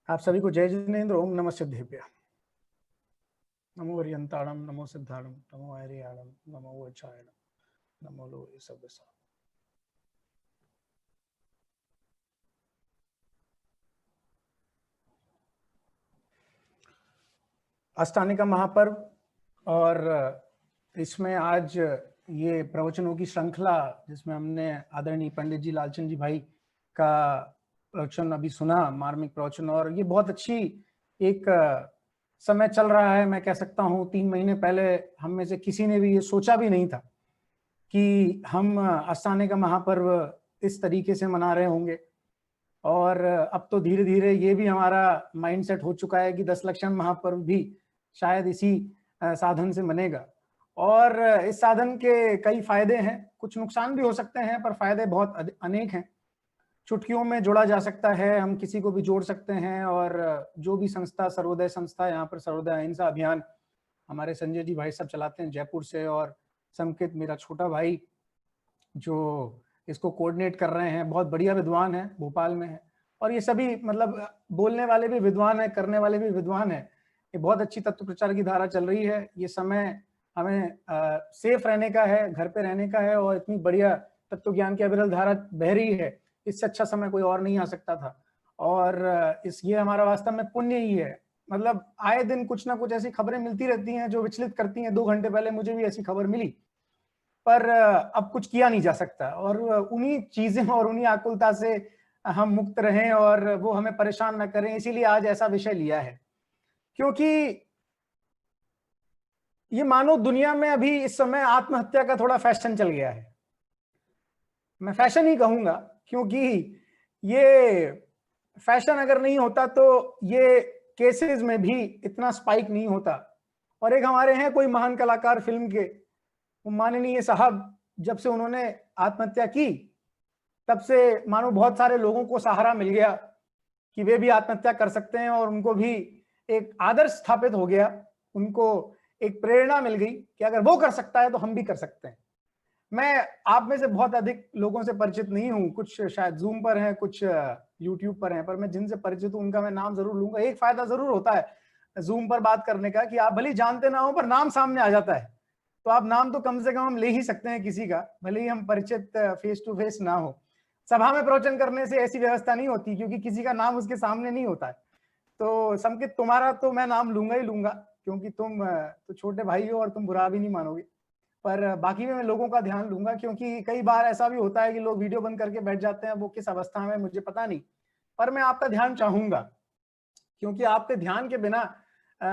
आप सभी को जय जिनेन्द्र। ओम नमः सिद्धेभ्य। नमो हरियंताणम, नमो सिद्धाणम, नमो हरियाणम, नमो वज्रायणम, नमो लोहे सव्यसा। अष्टानी का महापर्व और इसमें आज ये प्रवचनों की श्रृंखला जिसमें हमने आदरणीय पंडित जी लालचंद जी भाई का प्रवचन अभी सुना, मार्मिक प्रवचन, और ये बहुत अच्छी एक समय चल रहा है। मैं कह सकता हूँ 3 महीने पहले हम में से किसी ने भी ये सोचा भी नहीं था कि हम अष्टानी का महापर्व इस तरीके से मना रहे होंगे। और अब तो धीरे धीरे ये भी हमारा माइंडसेट हो चुका है कि 10 लक्षण महापर्व भी शायद इसी साधन से बनेगा। और इस साधन के कई फायदे हैं, कुछ नुकसान भी हो सकते हैं, पर फायदे बहुत अनेक हैं। चुटकियों में जोड़ा जा सकता है, हम किसी को भी जोड़ सकते हैं। और जो भी संस्था, सर्वोदय संस्था, यहाँ पर सर्वोदय अहिंसा अभियान हमारे संजय जी भाई सब चलाते हैं जयपुर से, और संकेत मेरा छोटा भाई जो इसको कोऑर्डिनेट कर रहे हैं, बहुत बढ़िया विद्वान है, भोपाल में है। और ये सभी मतलब बोलने वाले भी विद्वान है, करने वाले भी विद्वान है। ये बहुत अच्छी तत्व प्रचार की धारा चल रही है। ये समय हमें सेफ रहने का है, घर पे रहने का है, और इतनी बढ़िया तत्व ज्ञान की अविरल धारा बह रही है, इससे अच्छा समय कोई और नहीं आ सकता था। और ये हमारा वास्तव में पुण्य ही है। मतलब आए दिन कुछ ना कुछ ऐसी खबरें मिलती रहती हैं जो विचलित करती हैं। 2 घंटे पहले मुझे भी ऐसी खबर मिली, पर अब कुछ किया नहीं जा सकता। और उन्हीं चीजें और उन्हीं आकुलता से हम मुक्त रहें और वो हमें परेशान न करें, इसीलिए आज ऐसा विषय लिया है। क्योंकि ये मानव दुनिया में अभी इस समय आत्महत्या का थोड़ा फैशन चल गया है। मैं फैशन ही कहूंगा, क्योंकि ये फैशन अगर नहीं होता तो ये केसेस में भी इतना स्पाइक नहीं होता। और एक हमारे हैं कोई महान कलाकार फिल्म के, वो माननीय साहब, जब से उन्होंने आत्महत्या की तब से मानो बहुत सारे लोगों को सहारा मिल गया कि वे भी आत्महत्या कर सकते हैं, और उनको भी एक आदर्श स्थापित हो गया, उनको एक प्रेरणा मिल गई कि अगर वो कर सकता है तो हम भी कर सकते हैं। मैं आप में से बहुत अधिक लोगों से परिचित नहीं हूं, कुछ शायद जूम पर हैं, कुछ यूट्यूब पर हैं, पर मैं जिनसे परिचित हूं उनका मैं नाम जरूर लूंगा। एक फायदा जरूर होता है जूम पर बात करने का कि आप भले ही जानते ना हो पर नाम सामने आ जाता है, तो आप नाम तो कम से कम हम ले ही सकते हैं किसी का, भले ही हम परिचित फेस टू फेस ना हो। सभा में प्रवचन करने से ऐसी व्यवस्था नहीं होती, क्योंकि किसी का नाम उसके सामने नहीं होता है। तो संकेत, तुम्हारा तो मैं नाम लूंगा ही लूंगा, क्योंकि तुम तो छोटे भाई हो और तुम बुरा भी नहीं मानोगे। पर बाकी में मैं लोगों का ध्यान लूंगा, क्योंकि कई बार ऐसा भी होता है कि लोग वीडियो बंद करके बैठ जाते हैं, वो किस अवस्था में मुझे पता नहीं, पर मैं आपका ध्यान चाहूंगा, क्योंकि आपके ध्यान के बिना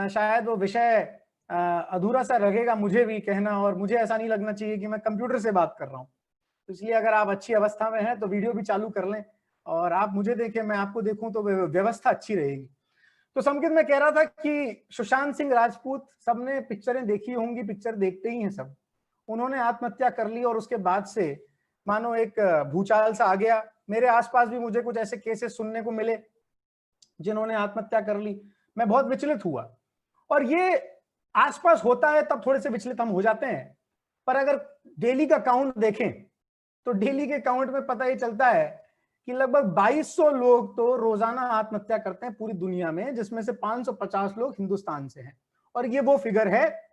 शायद वो विषय अधूरा सा लगेगा मुझे भी कहना, और मुझे ऐसा नहीं लगना चाहिए कि मैं कंप्यूटर से बात कर रहा हूँ। तो इसलिए अगर आप अच्छी अवस्था में हैं तो वीडियो भी चालू कर लें, और आप मुझे देखें, मैं आपको देखूं, तो व्यवस्था अच्छी रहेगी। तो संकेत, मैं कह रहा था कि सुशांत सिंह राजपूत, सबने पिक्चरें देखी होंगी, पिक्चर देखते ही हैं सब। उन्होंने आत्महत्या कर ली और उसके बाद से मानो एक भूचाल सा आ गया। मेरे आसपास भी मुझे कुछ ऐसे केसेस सुनने को मिले जिन्होंने आत्महत्या कर ली। मैं बहुत विचलित हुआ, और ये आसपास होता है तब थोड़े से विचलित हम हो जाते हैं। पर अगर डेली का काउंट देखें तो डेली के काउंट में पता ही चलता है कि लगभग 2200 लोग तो रोजाना आत्महत्या करते हैं पूरी दुनिया में, जिसमें से 550 लोग हिंदुस्तान से हैं। और ये वो फिगर है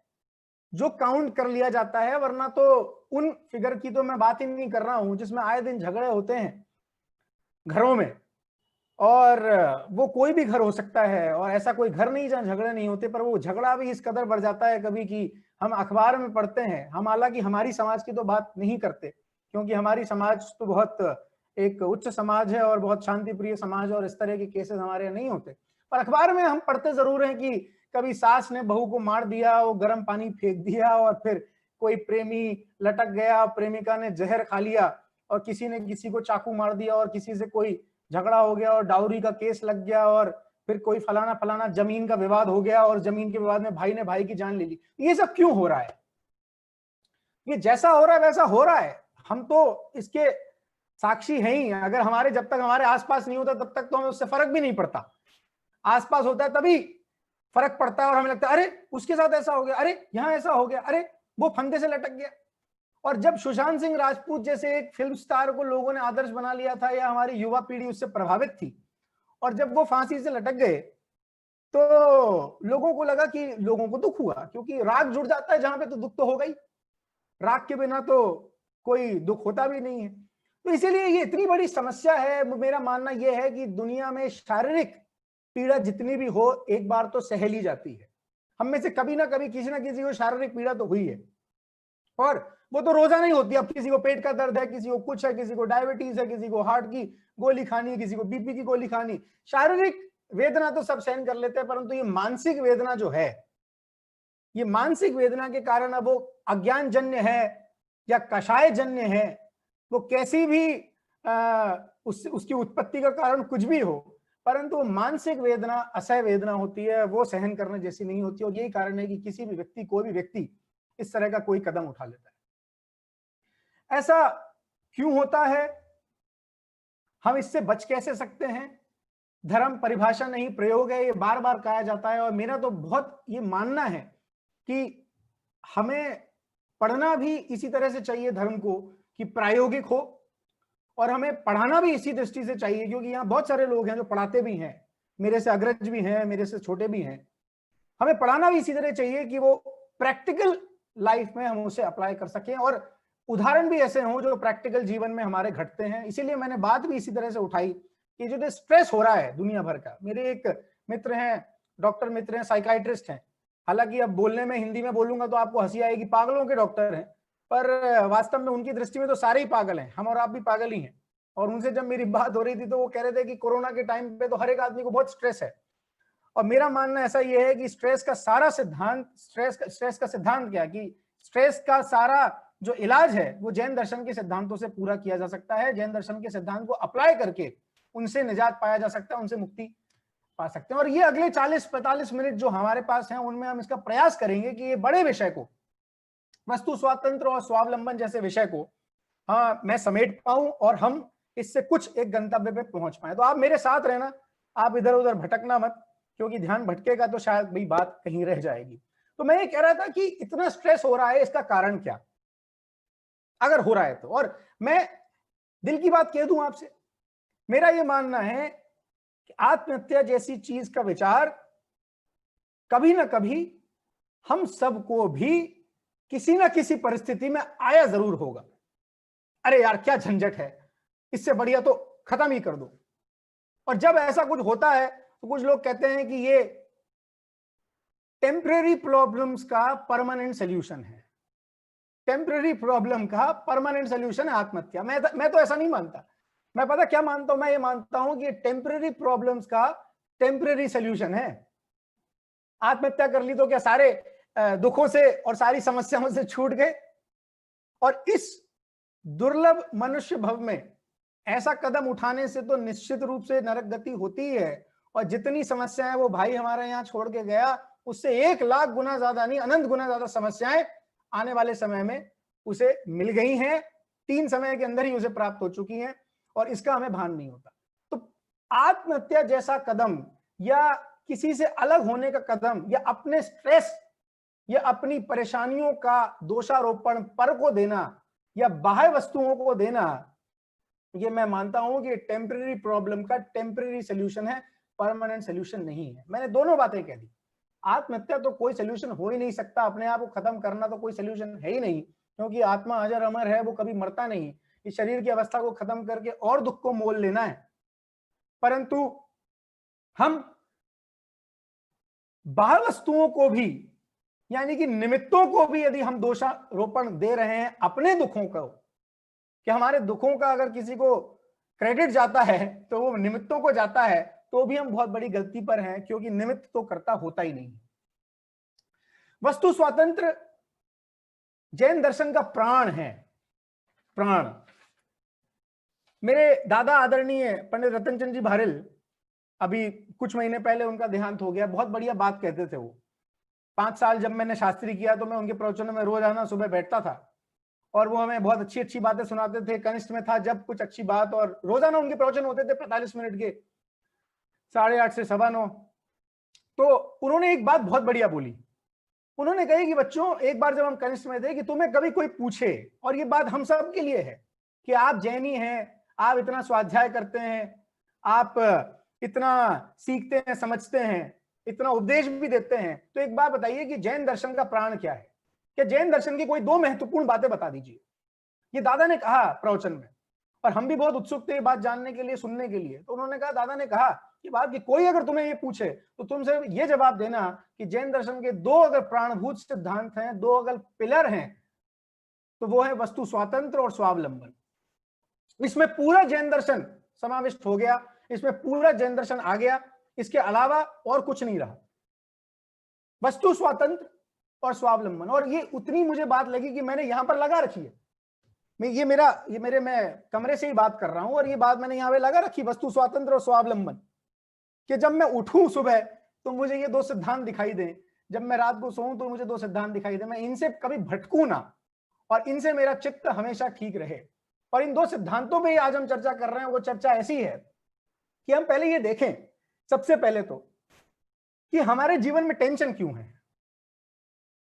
जो काउंट कर लिया जाता है, वरना तो उन फिगर की तो मैं बात ही नहीं कर रहा हूं जिसमें आए दिन झगड़े होते हैं घरों में। और वो कोई भी घर हो सकता है, और ऐसा कोई घर नहीं जहां झगड़े नहीं होते, पर वो झगड़ा भी इस कदर बढ़ जाता है कभी कि हम अखबार में पढ़ते हैं। हम हालांकि हमारी समाज की तो बात नहीं करते, क्योंकि हमारी समाज तो बहुत एक उच्च समाज है और बहुत शांति प्रिय समाज, और इस तरह के केसेस हमारे यहाँ नहीं होते। पर अखबार में हम पढ़ते जरूर हैं कि कभी सास ने बहू को मार दिया, वो गर्म पानी फेंक दिया, और फिर कोई प्रेमी लटक गया, प्रेमिका ने जहर खा लिया, और किसी ने किसी को चाकू मार दिया, और किसी से कोई झगड़ा हो गया और डाउरी का केस लग गया, और फिर कोई फलाना फलाना जमीन का विवाद हो गया, और जमीन के विवाद में भाई ने भाई की जान ले ली। ये सब क्यों हो रहा है? ये जैसा हो रहा है वैसा हो रहा है, हम तो इसके साक्षी हैं ही। अगर हमारे, जब तक हमारे आसपास नहीं होता तब तक तो हमें उससे फर्क भी नहीं पड़ता। आसपास होता है तभी फर्क पड़ता है, और हमें लगता है अरे उसके साथ ऐसा हो गया, अरे यहां ऐसा हो गया, अरे वो फंदे से लटक गया। और जब सुशांत सिंह राजपूत जैसे एक फिल्म स्टार को लोगों ने आदर्श बना लिया था, या हमारी युवा पीढ़ी उससे प्रभावित थी, और जब वो फांसी से लटक गए तो लोगों को लगा कि लोगों को दुख हुआ, क्योंकि राग जुड़ जाता है जहां पे तो दुख तो होगा ही, राग के बिना तो कोई दुख होता भी नहीं है। तो इसीलिए ये इतनी बड़ी समस्या है। मेरा मानना यह है कि दुनिया में शारीरिक पीड़ा जितनी भी हो एक बार तो सह ली जाती है। हम में से कभी ना कभी किसी ना किसी को शारीरिक पीड़ा तो हुई है, और वो तो रोजा नहीं होती। अब किसी को पेट का दर्द है, किसी को कुछ है, किसी को डायबिटीज है, किसी को हार्ट की गोली खानी है, किसी को बीपी की गोली खानी। शारीरिक वेदना तो सब सहन कर लेते हैं, परंतु ये मानसिक वेदना जो है, ये मानसिक वेदना के कारण अब वो अज्ञान जन्य है या कषाय जन्य है, वो कैसी भी उसकी उत्पत्ति का कारण कुछ भी हो, परंतु मानसिक वेदना असह्य वेदना होती है, वो सहन करने जैसी नहीं होती। और यही कारण है कि किसी भी व्यक्ति, कोई भी व्यक्ति इस तरह का कोई कदम उठा लेता है। ऐसा क्यों होता है? हम इससे बच कैसे सकते हैं? धर्म परिभाषा नहीं, प्रयोग है, ये बार बार कहा जाता है। और मेरा तो बहुत ये मानना है कि हमें पढ़ना भी इसी तरह से चाहिए धर्म को कि प्रायोगिक हो, और हमें पढ़ाना भी इसी दृष्टि से चाहिए, क्योंकि यहाँ बहुत सारे लोग हैं जो पढ़ाते भी हैं, मेरे से अग्रज भी हैं, मेरे से छोटे भी हैं। हमें पढ़ाना भी इसी तरह चाहिए कि वो प्रैक्टिकल लाइफ में हम उसे अप्लाई कर सकें, और उदाहरण भी ऐसे हों जो प्रैक्टिकल जीवन में हमारे घटते हैं। इसीलिए मैंने बात भी इसी तरह से उठाई कि जो स्ट्रेस हो रहा है दुनिया भर का। मेरे एक मित्र हैं, डॉक्टर मित्र हैं, साइकाइट्रिस्ट हैं। हालांकि अब बोलने में हिंदी में बोलूंगा तो आपको हंसी आएगी, पागलों के डॉक्टर हैं, पर वास्तव में उनकी दृष्टि में तो सारे ही पागल हैं, हम और आप भी पागल ही हैं। और उनसे जब मेरी बात हो रही थी तो वो कह रहे थे कि कोरोना के टाइम पे तो हर एक आदमी को बहुत स्ट्रेस है। और मेरा मानना ऐसा ये है कि स्ट्रेस का सारा सिद्धांत, स्ट्रेस का सिद्धांत क्या है कि स्ट्रेस का सारा जो इलाज है वो जैन दर्शन के सिद्धांतों से पूरा किया जा सकता है। जैन दर्शन के सिद्धांत को अप्लाई करके उनसे निजात पाया जा सकता है, उनसे मुक्ति पा सकते हैं। और ये अगले 40-45 मिनट जो हमारे पास हैं उनमें हम इसका प्रयास करेंगे कि ये बड़े विषय को, वस्तु स्वातंत्र और स्वावलंबन जैसे विषय को मैं समेट पाऊं और हम इससे कुछ एक गंतव्य पे पहुंच पाए। तो आप मेरे साथ रहना, आप इधर उधर भटकना मत, क्योंकि ध्यान भटकेगा तो शायद भाई बात कहीं रह जाएगी। तो मैं ये कह रहा था कि इतना स्ट्रेस हो रहा है, इसका कारण क्या, अगर हो रहा है तो। और मैं दिल की बात कह दूं आपसे, मेरा ये मानना है कि आत्महत्या जैसी चीज का विचार कभी ना कभी हम सबको भी किसी ना किसी परिस्थिति में आया जरूर होगा। अरे यार क्या झंझट है, इससे बढ़िया तो खत्म ही कर दो। और जब ऐसा कुछ होता है तो कुछ लोग कहते हैं कि ये टेम्परेरी प्रॉब्लम्स का परमानेंट सॉल्यूशन है। टेम्परेरी प्रॉब्लम का परमानेंट सॉल्यूशन है आत्महत्या। मैं तो ऐसा नहीं मानता। मैं पता क्या मानता हूं? मैं ये मानता हूं कि टेम्परेरी प्रॉब्लम्स का टेम्परेरी सॉल्यूशन है। आत्महत्या कर ली तो क्या सारे दुखों से और सारी समस्याओं से छूट गए? और इस दुर्लभ मनुष्य भव में ऐसा कदम उठाने से तो निश्चित रूप से नरक गति होती है। और जितनी समस्याएं वो भाई हमारे यहाँ छोड़ के गया, उससे 1 लाख गुना ज्यादा नहीं, अनंत गुना ज्यादा समस्याएं आने वाले समय में उसे मिल गई हैं। 3 समय के अंदर ही उसे प्राप्त हो चुकी हैं, और इसका हमें भान नहीं होता। तो आत्महत्या जैसा कदम, या किसी से अलग होने का कदम, या अपने स्ट्रेस या अपनी परेशानियों का दोषारोपण पर को देना, या बाह्य वस्तुओं को देना, ये मैं मानता हूं कि टेम्परेरी प्रॉब्लम का टेम्परेरी सॉल्यूशन है, परमानेंट सॉल्यूशन नहीं है। मैंने दोनों बातें कह दी। आत्महत्या तो कोई सॉल्यूशन हो ही नहीं सकता, अपने आप को खत्म करना तो कोई सॉल्यूशन है ही नहीं, क्योंकि आत्मा अजर अमर है, वो कभी मरता नहीं। इस शरीर की अवस्था को खत्म करके और दुख को मोल लेना है। परंतु हम बाह्य वस्तुओं को भी, यानी कि निमित्तों को भी यदि हम दोषारोपण दे रहे हैं अपने दुखों को, कि हमारे दुखों का अगर किसी को क्रेडिट जाता है तो वो निमित्तों को जाता है, तो भी हम बहुत बड़ी गलती पर हैं, क्योंकि निमित्त तो करता होता ही नहीं। वस्तु स्वातंत्र जैन दर्शन का प्राण है, प्राण। मेरे दादा आदरणीय पंडित रतनचंद जी भारिल, अभी कुछ महीने पहले उनका देहांत हो गया। बहुत बढ़िया बात कहते थे वो। 5 साल जब मैंने शास्त्री किया तो मैं उनके प्रवचनों में रोजाना सुबह बैठता था, और वो हमें बहुत अच्छी अच्छी बातें सुनाते थे। कनिष्ठ में था जब कुछ अच्छी बात, और रोजाना उनके प्रवचन होते थे 45 मिनट के, 8:30 से 9:15। तो उन्होंने एक बात बहुत बढ़िया बोली। उन्होंने कही कि बच्चों, एक बार जब हम कनिष्ठ में थे, कि तुम्हें कभी कोई पूछे, और ये बात हम सब के लिए है, कि आप जैनी हैं, आप इतना स्वाध्याय करते हैं, आप इतना सीखते हैं, समझते हैं, इतना उपदेश भी देते हैं, तो एक बात बताइए कि जैन दर्शन का प्राण क्या है? क्या जैन दर्शन की कोई 2 महत्वपूर्ण बातें बता दीजिए। ये दादा ने कहा प्रवचन में, और हम भी बहुत उत्सुक थे ये बात जानने के लिए, सुनने के लिए। तो उन्होंने कहा, दादा ने कहा कि बात कि कोई अगर तुम्हें ये पूछे तो तुमसे ये जवाब देना कि जैन दर्शन के 2 अगर प्राणभूत सिद्धांत हैं, 2 अगर पिलर हैं, तो वो है वस्तु स्वातंत्र और स्वावलंबन। इसमें पूरा जैन दर्शन समाविष्ट हो गया, इसमें पूरा जैन दर्शन आ गया, इसके अलावा और कुछ नहीं रहा। वस्तु स्वातंत्र और स्वावलंबन। और ये उतनी मुझे बात लगी कि मैंने यहां पर लगा रखी है। मैं कमरे से ही बात कर रहा हूं, और ये बात मैंने यहां पे लगा रखी, वस्तु स्वातंत्र और स्वावलंबन, कि जब मैं उठूं सुबह तो मुझे ये 2 सिद्धांत दिखाई दें, जब मैं रात को सोऊं तो मुझे 2 सिद्धांत दिखाई दें, मैं इनसे कभी भटकूं ना, और इनसे मेरा चित्त हमेशा ठीक रहे। और इन 2 सिद्धांतों पे आज हम चर्चा कर रहे हैं। वो चर्चा ऐसी है कि हम पहले ये देखें, सबसे पहले तो, कि हमारे जीवन में टेंशन क्यों है।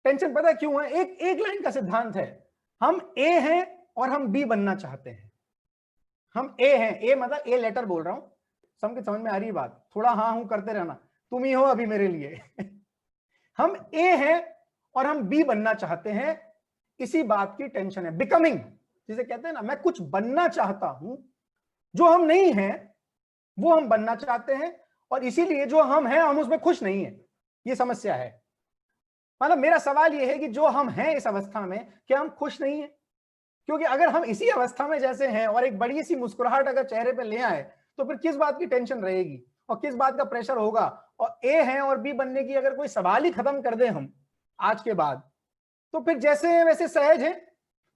टेंशन पता क्यों है? एक लाइन का सिद्धांत है, हम ए हैं और हम बी बनना चाहते हैं। हम ए हैं, ए मतलब ए लेटर बोल रहा हूं, समझ में आ रही बात? थोड़ा हाँ हूं करते रहना, तुम ही हो अभी मेरे लिए। हम ए हैं और हम बी बनना चाहते हैं, इसी बात की टेंशन है। बिकमिंग जिसे कहते हैं ना, मैं कुछ बनना चाहता हूं, जो हम नहीं हैं वो हम बनना चाहते हैं, और इसीलिए जो हम हैं हम उसमें खुश नहीं है। ये समस्या है। मतलब मेरा सवाल यह है कि जो हम हैं इस अवस्था में, क्या हम खुश नहीं है? क्योंकि अगर हम इसी अवस्था में जैसे हैं और एक बड़ी सी मुस्कुराहट अगर चेहरे पे ले आए, तो फिर किस बात की टेंशन रहेगी और किस बात का प्रेशर होगा? और ए है और बी बनने की अगर कोई सवाल ही खत्म कर दे हम आज के बाद, तो फिर जैसे हैं वैसे सहज है,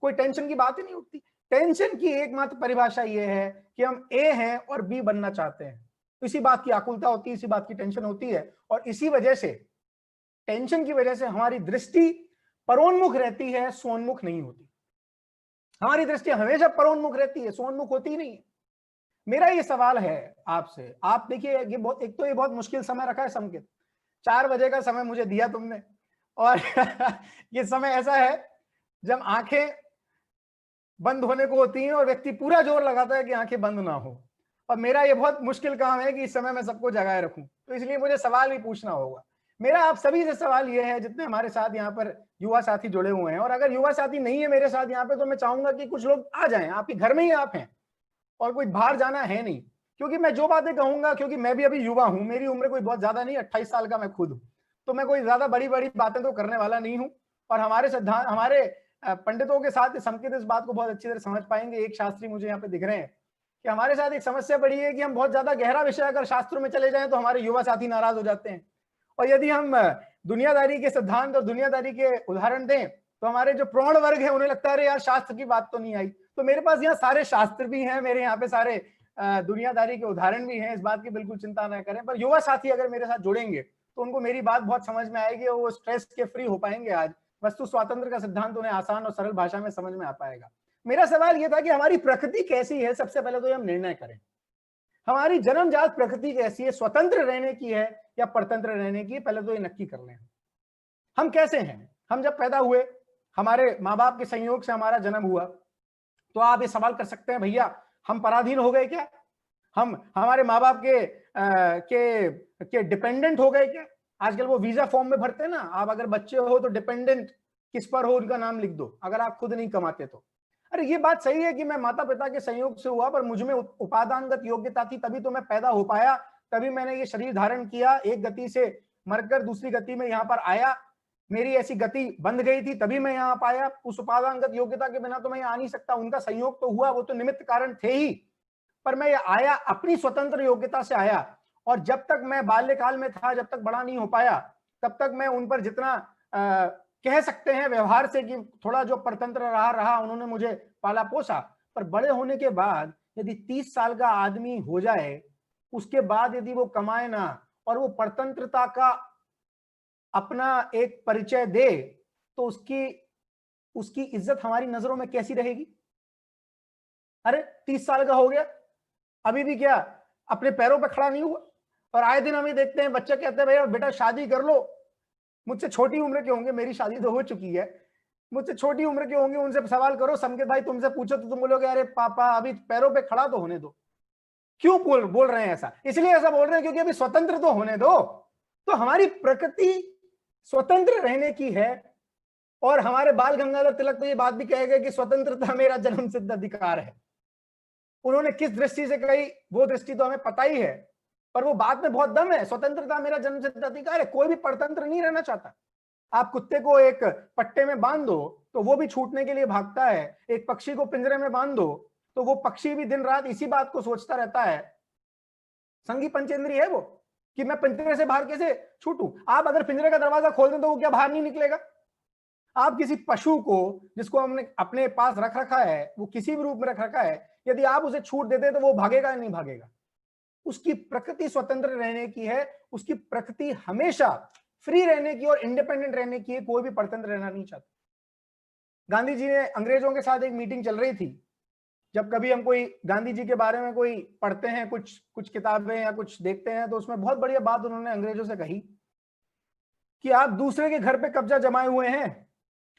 कोई टेंशन की बात ही नहीं उठती। टेंशन की एकमात्र परिभाषा यह है कि हम ए हैं और बी बनना चाहते हैं। इसी बात की आकुलता होती है, इसी बात की टेंशन होती है, और इसी वजह से, टेंशन की वजह से हमारी दृष्टि परोन्मुख रहती है, सोन्मुख नहीं होती। हमारी दृष्टि हमेशा परोन्मुख रहती है, सोन्मुख होती नहीं है। मेरा ये सवाल है आपसे, आप देखिए, ये बहुत, एक तो ये बहुत मुश्किल समय रखा है संकेत, 4 बजे का समय मुझे दिया तुमने, और ये समय ऐसा है जब आंखें बंद होने को होती हैं और व्यक्ति पूरा जोर लगाता है कि आंखें बंद ना हो, और मेरा ये बहुत मुश्किल काम है कि इस समय मैं सबको जगाए रखूं, तो इसलिए मुझे सवाल भी पूछना होगा। मेरा आप सभी से सवाल यह है, जितने हमारे साथ यहाँ पर युवा साथी जुड़े हुए हैं, और अगर युवा साथी नहीं है मेरे साथ यहाँ पे, तो मैं चाहूंगा कि कुछ लोग आ जाएं, आपके घर में ही आप हैं और कोई बाहर जाना है नहीं। क्योंकि मैं जो बातें कहूंगा, क्योंकि मैं भी अभी युवा हूं, मेरी उम्र कोई बहुत ज्यादा नहीं, 28 साल का मैं खुद हूं, तो मैं कोई ज्यादा बड़ी बड़ी बातें तो करने वाला नहीं हूं। और हमारे सिद्धांत, हमारे पंडितों के साथ संकेत इस बात को बहुत अच्छी तरह समझ पाएंगे। एक शास्त्री मुझे यहाँ पे दिख रहे हैं कि हमारे साथ एक समस्या बड़ी है कि हम बहुत ज्यादा गहरा विषय अगर शास्त्रों में चले जाएं तो हमारे युवा साथी नाराज हो जाते हैं, और यदि हम दुनियादारी के सिद्धांत और दुनियादारी के उदाहरण दें तो हमारे जो प्रौढ़ वर्ग है उन्हें लगता है अरे यार शास्त्र की बात तो नहीं आई। तो मेरे पास यहाँ सारे शास्त्र भी हैं, मेरे यहाँ पे सारे दुनियादारी के उदाहरण भी हैं, इस बात की बिल्कुल चिंता न करें। पर युवा साथी अगर मेरे साथ जुड़ेंगे तो उनको मेरी बात बहुत समझ में आएगी और वो स्ट्रेस के फ्री हो पाएंगे। आज वस्तु स्वातंत्र का सिद्धांत उन्हें आसान और सरल भाषा में समझ में आ पाएगा। मेरा सवाल यह था कि हमारी प्रकृति कैसी है, सबसे पहले तो हम निर्णय करें। हमारी जन्मजात प्रकृति कैसी है, स्वतंत्र रहने की है या परतंत्र रहने की, पहले तो ये नक्की कर लें। हम कैसे हैं? हम जब पैदा हुए, हमारे माँ बाप के संयोग से हमारा जन्म हुआ, तो आप ये सवाल कर सकते हैं भैया हम पराधीन हो गए क्या? हम हमारे माँ बाप के डिपेंडेंट हो गए क्या? आजकल वो वीजा फॉर्म में भरते हैं ना, आप अगर बच्चे हो तो डिपेंडेंट किस पर हो उनका नाम लिख दो, अगर आप खुद नहीं कमाते तो। अरे ये बात सही है कि मैं माता पिता के संयोग से हुआ, पर मुझ में उपादानगत योग्यता थी, तभी तो मैं पैदा हो पाया, तभी मैंने ये शरीर धारण किया, एक गति से मरकर दूसरी गति में यहाँ पर आया, मेरी ऐसी गति बंध गई थी तभी मैं यहाँ पाया। उस उपादानगत योग्यता के बिना तो मैं आ नहीं सकता, उनका संयोग तो हुआ, वो तो निमित्त कारण थे ही, पर मैं आया अपनी स्वतंत्र योग्यता से आया। और जब तक मैं बाल्यकाल में था, जब तक बड़ा नहीं हो पाया, तब तक मैं उन पर जितना कह सकते हैं व्यवहार से कि थोड़ा जो परतंत्र रहा, उन्होंने मुझे पाला पोसा। पर बड़े होने के बाद यदि 30 साल का आदमी हो जाए, उसके बाद यदि वो कमाए ना और वो परतंत्रता का अपना एक परिचय दे, तो उसकी इज्जत हमारी नजरों में कैसी रहेगी? अरे 30 साल का हो गया, अभी भी क्या अपने पैरों पे खड़ा नहीं हुआ? और आए दिन हम ये देखते हैं, बच्चे कहते हैं भैया बेटा शादी कर लो, मुझसे छोटी उम्र के होंगे, मेरी शादी तो हो चुकी है, मुझसे छोटी उम्र के होंगे, उनसे सवाल करो, संकेत भाई तुमसे पूछो तो तुम बोलोगे अरे पापा अभी पैरों पे खड़ा तो होने दो। क्यों बोल रहे हैं ऐसा? इसलिए ऐसा बोल रहे हैं क्योंकि अभी स्वतंत्र तो होने दो। तो हमारी प्रकृति स्वतंत्र रहने की है, और हमारे बाल गंगाधर तिलक तो ये बात भी कहेगा कि स्वतंत्रता मेरा जन्म सिद्ध अधिकार है। उन्होंने किस दृष्टि से कही वो दृष्टि तो हमें पता ही है, पर वो बात में बहुत दम है। स्वतंत्रता मेरा जन्म सिद्ध अधिकार है। कोई भी परतंत्र नहीं रहना चाहता। आप कुत्ते को एक पट्टे में बांध दो तो वो भी छूटने के लिए भागता है। एक पक्षी को पिंजरे में बांध दो तो वो पक्षी भी दिन रात इसी बात को सोचता रहता है। संगी पंचेंद्रिय है वो, कि मैं पिंजरे से बाहर कैसे छूटूं। आप अगर पिंजरे का दरवाजा खोल दें तो वो क्या बाहर नहीं निकलेगा? आप किसी पशु को जिसको हमने अपने पास रख रखा है, वो किसी भी रूप में रख रखा है, यदि आप उसे छूट देते तो वो भागेगा या नहीं भागेगा? उसकी प्रकृति स्वतंत्र रहने की है। उसकी प्रकृति हमेशा फ्री रहने की और इंडिपेंडेंट रहने की है। कोई भी परतंत्र रहना नहीं चाहता। गांधी जी ने अंग्रेजों के साथ एक मीटिंग चल रही थी। जब कभी हम कोई गांधी जी के बारे में कोई पढ़ते हैं, कुछ किताबें या कुछ देखते हैं, तो उसमें बहुत बढ़िया बात उन्होंने अंग्रेजों से कही कि आप दूसरे के घर पे कब्जा जमाए हुए हैं।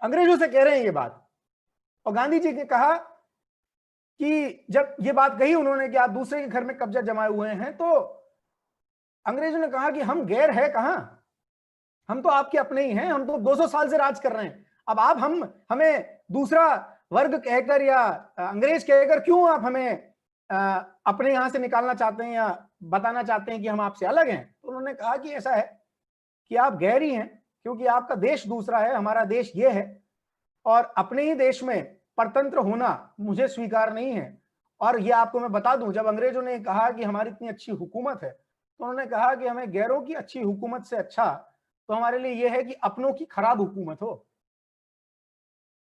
अंग्रेजों से कह रहे हैं ये बात। और गांधी जी ने कहा कि जब ये बात कही उन्होंने कि आप दूसरे के घर में कब्जा जमाए हुए हैं, तो अंग्रेजों ने कहा कि हम गैर है कहां, हम तो आपके अपने ही हैं। हम तो 200 साल से राज कर रहे हैं। अब आप हमें दूसरा वर्ग कहकर या अंग्रेज कहकर क्यों आप हमें अपने यहां से निकालना चाहते हैं या बताना चाहते हैं कि हम आपसे अलग हैं? तो उन्होंने कहा कि ऐसा है कि आप गैर ही हैं, क्योंकि आपका देश दूसरा है, हमारा देश ये है, और अपने ही देश में परतंत्र होना मुझे स्वीकार नहीं है। और ये आपको मैं बता दूं, जब अंग्रेजों ने कहा कि हमारी इतनी अच्छी हुकूमत है, तो उन्होंने कहा कि हमें गैरों की अच्छी हुकूमत से अच्छा तो हमारे लिए यह है कि अपनों की खराब हुकूमत हो।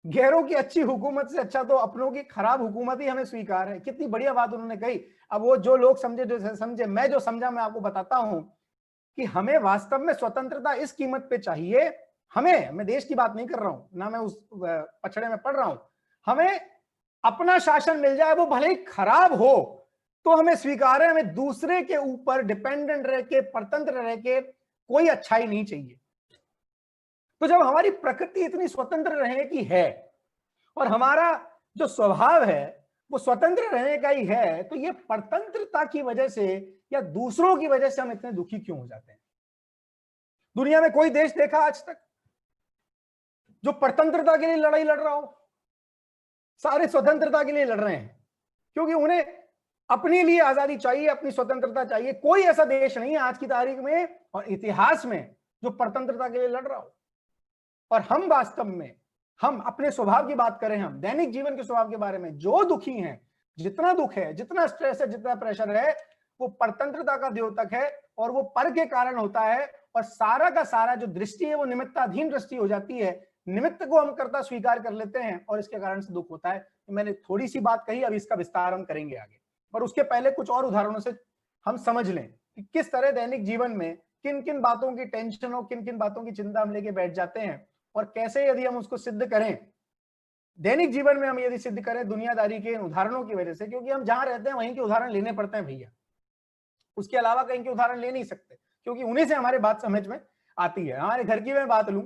गैरों की अच्छी हुकूमत से अच्छा तो अपनों की खराब हुकूमत ही हमें स्वीकार है। कितनी बढ़िया बात उन्होंने कही। अब वो जो लोग समझे जो समझे, मैं जो समझा मैं आपको बताता हूं कि हमें वास्तव में स्वतंत्रता इस कीमत पे चाहिए। मैं देश की बात नहीं कर रहा हूं, ना मैं उस पछड़े में पढ़ रहा हूं। हमें अपना शासन मिल जाए, वो भले ही खराब हो तो हमें स्वीकार है। हमें दूसरे के ऊपर डिपेंडेंट रह के, परतंत्र रह के कोई अच्छाई नहीं चाहिए। तो जब हमारी प्रकृति इतनी स्वतंत्र रहने की है और हमारा जो स्वभाव है वो स्वतंत्र रहने का ही है, तो ये परतंत्रता की वजह से या दूसरों की वजह से हम इतने दुखी क्यों हो जाते हैं? दुनिया में कोई देश देखा आज तक जो परतंत्रता के लिए लड़ाई लड़ रहा हो? सारे स्वतंत्रता के लिए लड़ रहे हैं, क्योंकि उन्हें अपने लिए आजादी चाहिए, अपनी स्वतंत्रता चाहिए। कोई ऐसा देश नहीं है आज की तारीख में और इतिहास में जो परतंत्रता के लिए लड़ रहा हो। और हम वास्तव में, हम अपने स्वभाव की बात करें, हम दैनिक जीवन के स्वभाव के बारे में जो दुखी हैं, जितना दुख है, जितना स्ट्रेस है, जितना प्रेशर है, वो परतंत्रता का द्योतक है। और वो पर के कारण होता है, और सारा का सारा जो दृष्टि है वो निमित्ताधीन दृष्टि हो जाती है। निमित्त को हम कर्ता स्वीकार कर लेते हैं और इसके कारण से दुख होता है। मैंने थोड़ी सी बात कही, अब इसका विस्तार हम करेंगे आगे, पर उसके पहले कुछ और उदाहरणों से हम समझ लें कि किस तरह दैनिक जीवन में किन किन बातों की टेंशन और किन किन बातों की चिंता हम लेके बैठ जाते हैं, और कैसे यदि हम उसको सिद्ध करें दैनिक जीवन में, हम यदि सिद्ध करें दुनियादारी के उदाहरणों की वजह से, क्योंकि हम जहां रहते हैं वहीं के उदाहरण लेने पड़ते हैं भैया, उसके अलावा कहीं के उदाहरण ले नहीं सकते, क्योंकि उन्हीं से हमारे बात समझ में आती है। हमारे घर की मैं बात लूं,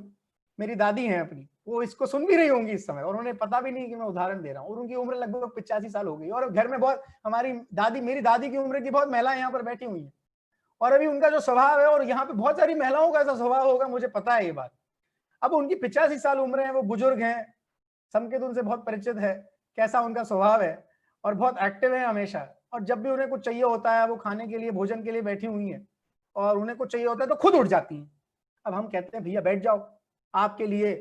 मेरी दादी हैं अपनी, वो इसको सुन भी रही होंगी इस समय, और उन्हें पता भी नहीं कि मैं उदाहरण दे रहा हूँ, और उनकी उम्र लगभग 85 साल हो गई, और घर में बहुत हमारी दादी, मेरी दादी की उम्र की बहुत महिलाएं यहाँ पर बैठी हुई हैं, और अभी उनका जो स्वभाव है, और यहाँ पे बहुत सारी महिलाओं का ऐसा स्वभाव होगा, मुझे पता है ये बात। अब उनकी 85 साल उम्र है, वो बुजुर्ग हैं, संकेत उनसे बहुत परिचित है कैसा उनका स्वभाव है, और बहुत एक्टिव है हमेशा। और जब भी उन्हें कुछ चाहिए होता है, वो खाने के लिए, भोजन के लिए बैठी हुई हैं, और उन्हें कुछ चाहिए होता है तो खुद उठ जाती हैं। अब हम कहते हैं भैया बैठ जाओ, आपके लिए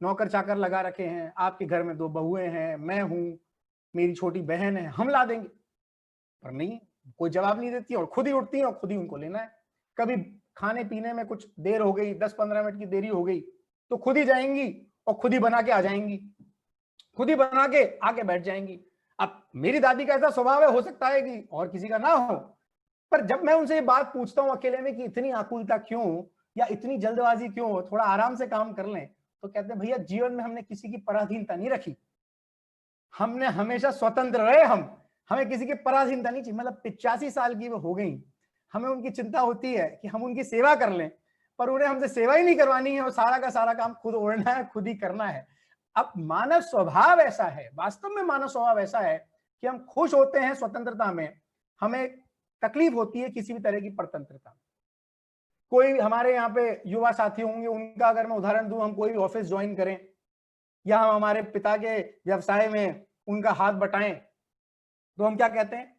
नौकर चाकर लगा रखे हैं, आपके घर में 2 बहुएं हैं, मैं हूं, मेरी छोटी बहन है, हम ला देंगे। पर नहीं, कोई जवाब नहीं देती और खुद ही उठती है और खुद ही उनको लेना है। कभी खाने पीने में कुछ देर हो गई, 10-15 मिनट की देरी हो गई, तो खुद ही जाएंगी और खुद ही बना के आ जाएंगी, खुद ही बना के आके बैठ जाएंगी। अब मेरी दादी का ऐसा स्वभाव है, हो सकता है कि और किसी का ना हो, पर जब मैं उनसे ये बात पूछता हूं अकेले में कि इतनी आकुलता क्यों या इतनी जल्दबाजी क्यों, थोड़ा आराम से काम कर लें, तो कहते हैं भैया जीवन में हमने किसी की पराधीनता नहीं रखी, हमने हमेशा स्वतंत्र रहे, हमें किसी की पराधीनता नहीं चाहिए। मतलब 85 साल की वो हो गई, हमें उनकी चिंता होती है कि हम उनकी सेवा कर लें, पर उन्हें हमसे सेवा ही नहीं करवानी है, और सारा का सारा काम खुद ओढ़ना है, खुद ही करना है। अब मानव स्वभाव ऐसा है, वास्तव में मानव स्वभाव ऐसा है कि हम खुश होते हैं स्वतंत्रता में, हमें तकलीफ होती है किसी भी तरह की परतंत्रता। कोई हमारे यहाँ पे युवा साथी होंगे, उनका अगर मैं उदाहरण दूं, हम कोई भी ऑफिस ज्वाइन करें या हम हमारे पिता के व्यवसाय में उनका हाथ बटाएं, तो हम क्या कहते हैं,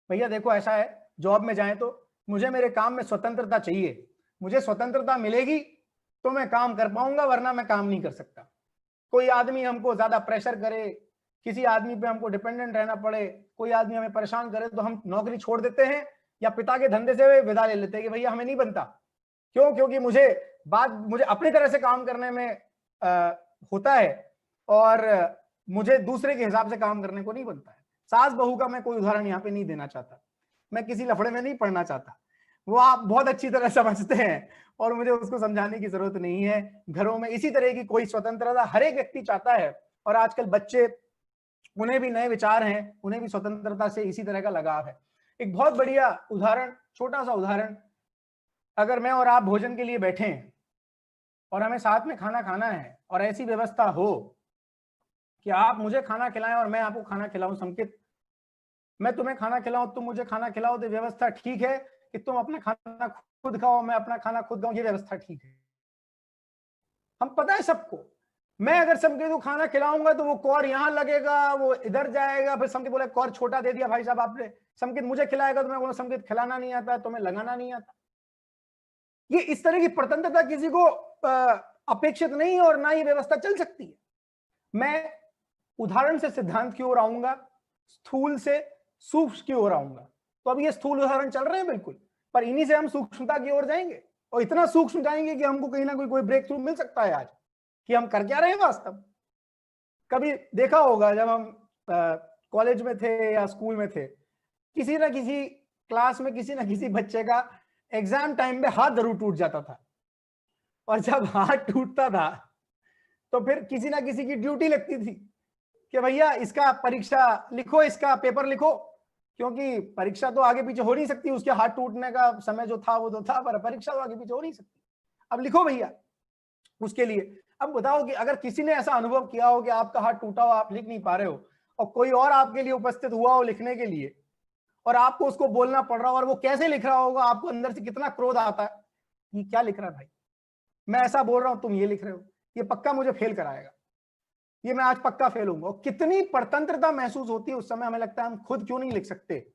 भैया देखो ऐसा है, जॉब में जाएं तो मुझे मेरे काम में स्वतंत्रता चाहिए, मुझे स्वतंत्रता मिलेगी तो मैं काम कर पाऊंगा, वरना मैं काम नहीं कर सकता। कोई आदमी हमको ज्यादा प्रेशर करे, किसी आदमी पे हमको डिपेंडेंट रहना पड़े, कोई आदमी हमें परेशान करे, तो हम नौकरी छोड़ देते हैं या पिता के धंधे से विदा ले लेते हैं कि भैया हमें नहीं बनता। क्यों? क्योंकि मुझे अपनी तरह से काम करने में होता है और मुझे दूसरे के हिसाब से काम करने को नहीं बनता है। सास बहू का मैं कोई उदाहरण यहाँ पे नहीं देना चाहता, मैं किसी लफड़े में नहीं पड़ना चाहता, वो आप बहुत अच्छी तरह समझते हैं और मुझे उसको समझाने की जरूरत नहीं है। घरों में इसी तरह की कोई स्वतंत्रता हर एक व्यक्ति चाहता है, और आजकल बच्चे, उन्हें भी नए विचार हैं, उन्हें भी स्वतंत्रता से इसी तरह का लगाव है। एक बहुत बढ़िया उदाहरण, छोटा सा उदाहरण, अगर मैं और आप भोजन के लिए बैठे हैं और हमें साथ में खाना खाना है और ऐसी व्यवस्था हो कि आप मुझे खाना खिलाएं और मैं आपको खाना खिलाऊं, संकेत मैं तुम्हें खाना खिलाऊं तुम मुझे खाना खिलाओ, तो व्यवस्था ठीक है कि तुम अपना खाना खुद खाओ मैं अपना खाना खुद खाऊं, ये व्यवस्था ठीक है। हम पता है सबको, मैं अगर संकेत को खाना खिलाऊंगा तो वो कौर यहां लगेगा, वो इधर जाएगा, फिर संकेत बोले कौर छोटा दे दिया भाई साहब आपने, संकेत मुझे खिलाएगा तो मैं बोला संकेत खिलाना नहीं आता, तुम्हें लगाना नहीं आता। ये इस तरह की स्वतंत्रता किसी को अपेक्षित नहीं, और ना ये व्यवस्था चल सकती है। मैं उदाहरण से सिद्धांत की ओर आऊंगा, स्थूल से सूक्ष्म की ओर आऊंगा। तो अब ये स्थूल उदाहरण चल रहे हैं बिल्कुल, पर इन्हीं से हम सूक्ष्मता की ओर जाएंगे और इतना सूक्ष्म जाएंगे कि हमको कहीं ना कोई ब्रेक थ्रू मिल सकता है आज, कि हम कर क्या रहे हैं वास्तव। कभी देखा होगा जब हम कॉलेज में थे या स्कूल में थे, किसी ना किसी क्लास में किसी ना किसी बच्चे का एग्जाम टाइम में हाथ जरूर टूट जाता था, और जब हाथ टूटता था तो फिर किसी ना किसी की ड्यूटी लगती थी कि भैया इसका परीक्षा लिखो, इसका पेपर लिखो, क्योंकि परीक्षा तो आगे पीछे हो नहीं सकती, उसके हाथ टूटने का समय जो था वो तो था, पर परीक्षा तो आगे पीछे हो नहीं सकती, अब लिखो भैया उसके लिए। अब बताओ कि अगर किसी ने ऐसा अनुभव किया हो कि आपका हाथ टूटा हो, आप लिख नहीं पा रहे हो, और कोई और आपके लिए उपस्थित हुआ हो लिखने के लिए, और आपको उसको बोलना पड़ रहा हो, और वो कैसे लिख रहा होगा, आपको अंदर से कितना क्रोध आता है, ये क्या लिख रहा है भाई, मैं ऐसा बोल रहा हूं तुम ये लिख रहे हो, ये पक्का मुझे फेल कराएगा, ये मैं आज पक्का फेल होऊंगा। और कितनी परतंत्रता महसूस होती है उस समय, हमें लगता है हम खुद क्यों नहीं लिख सकते,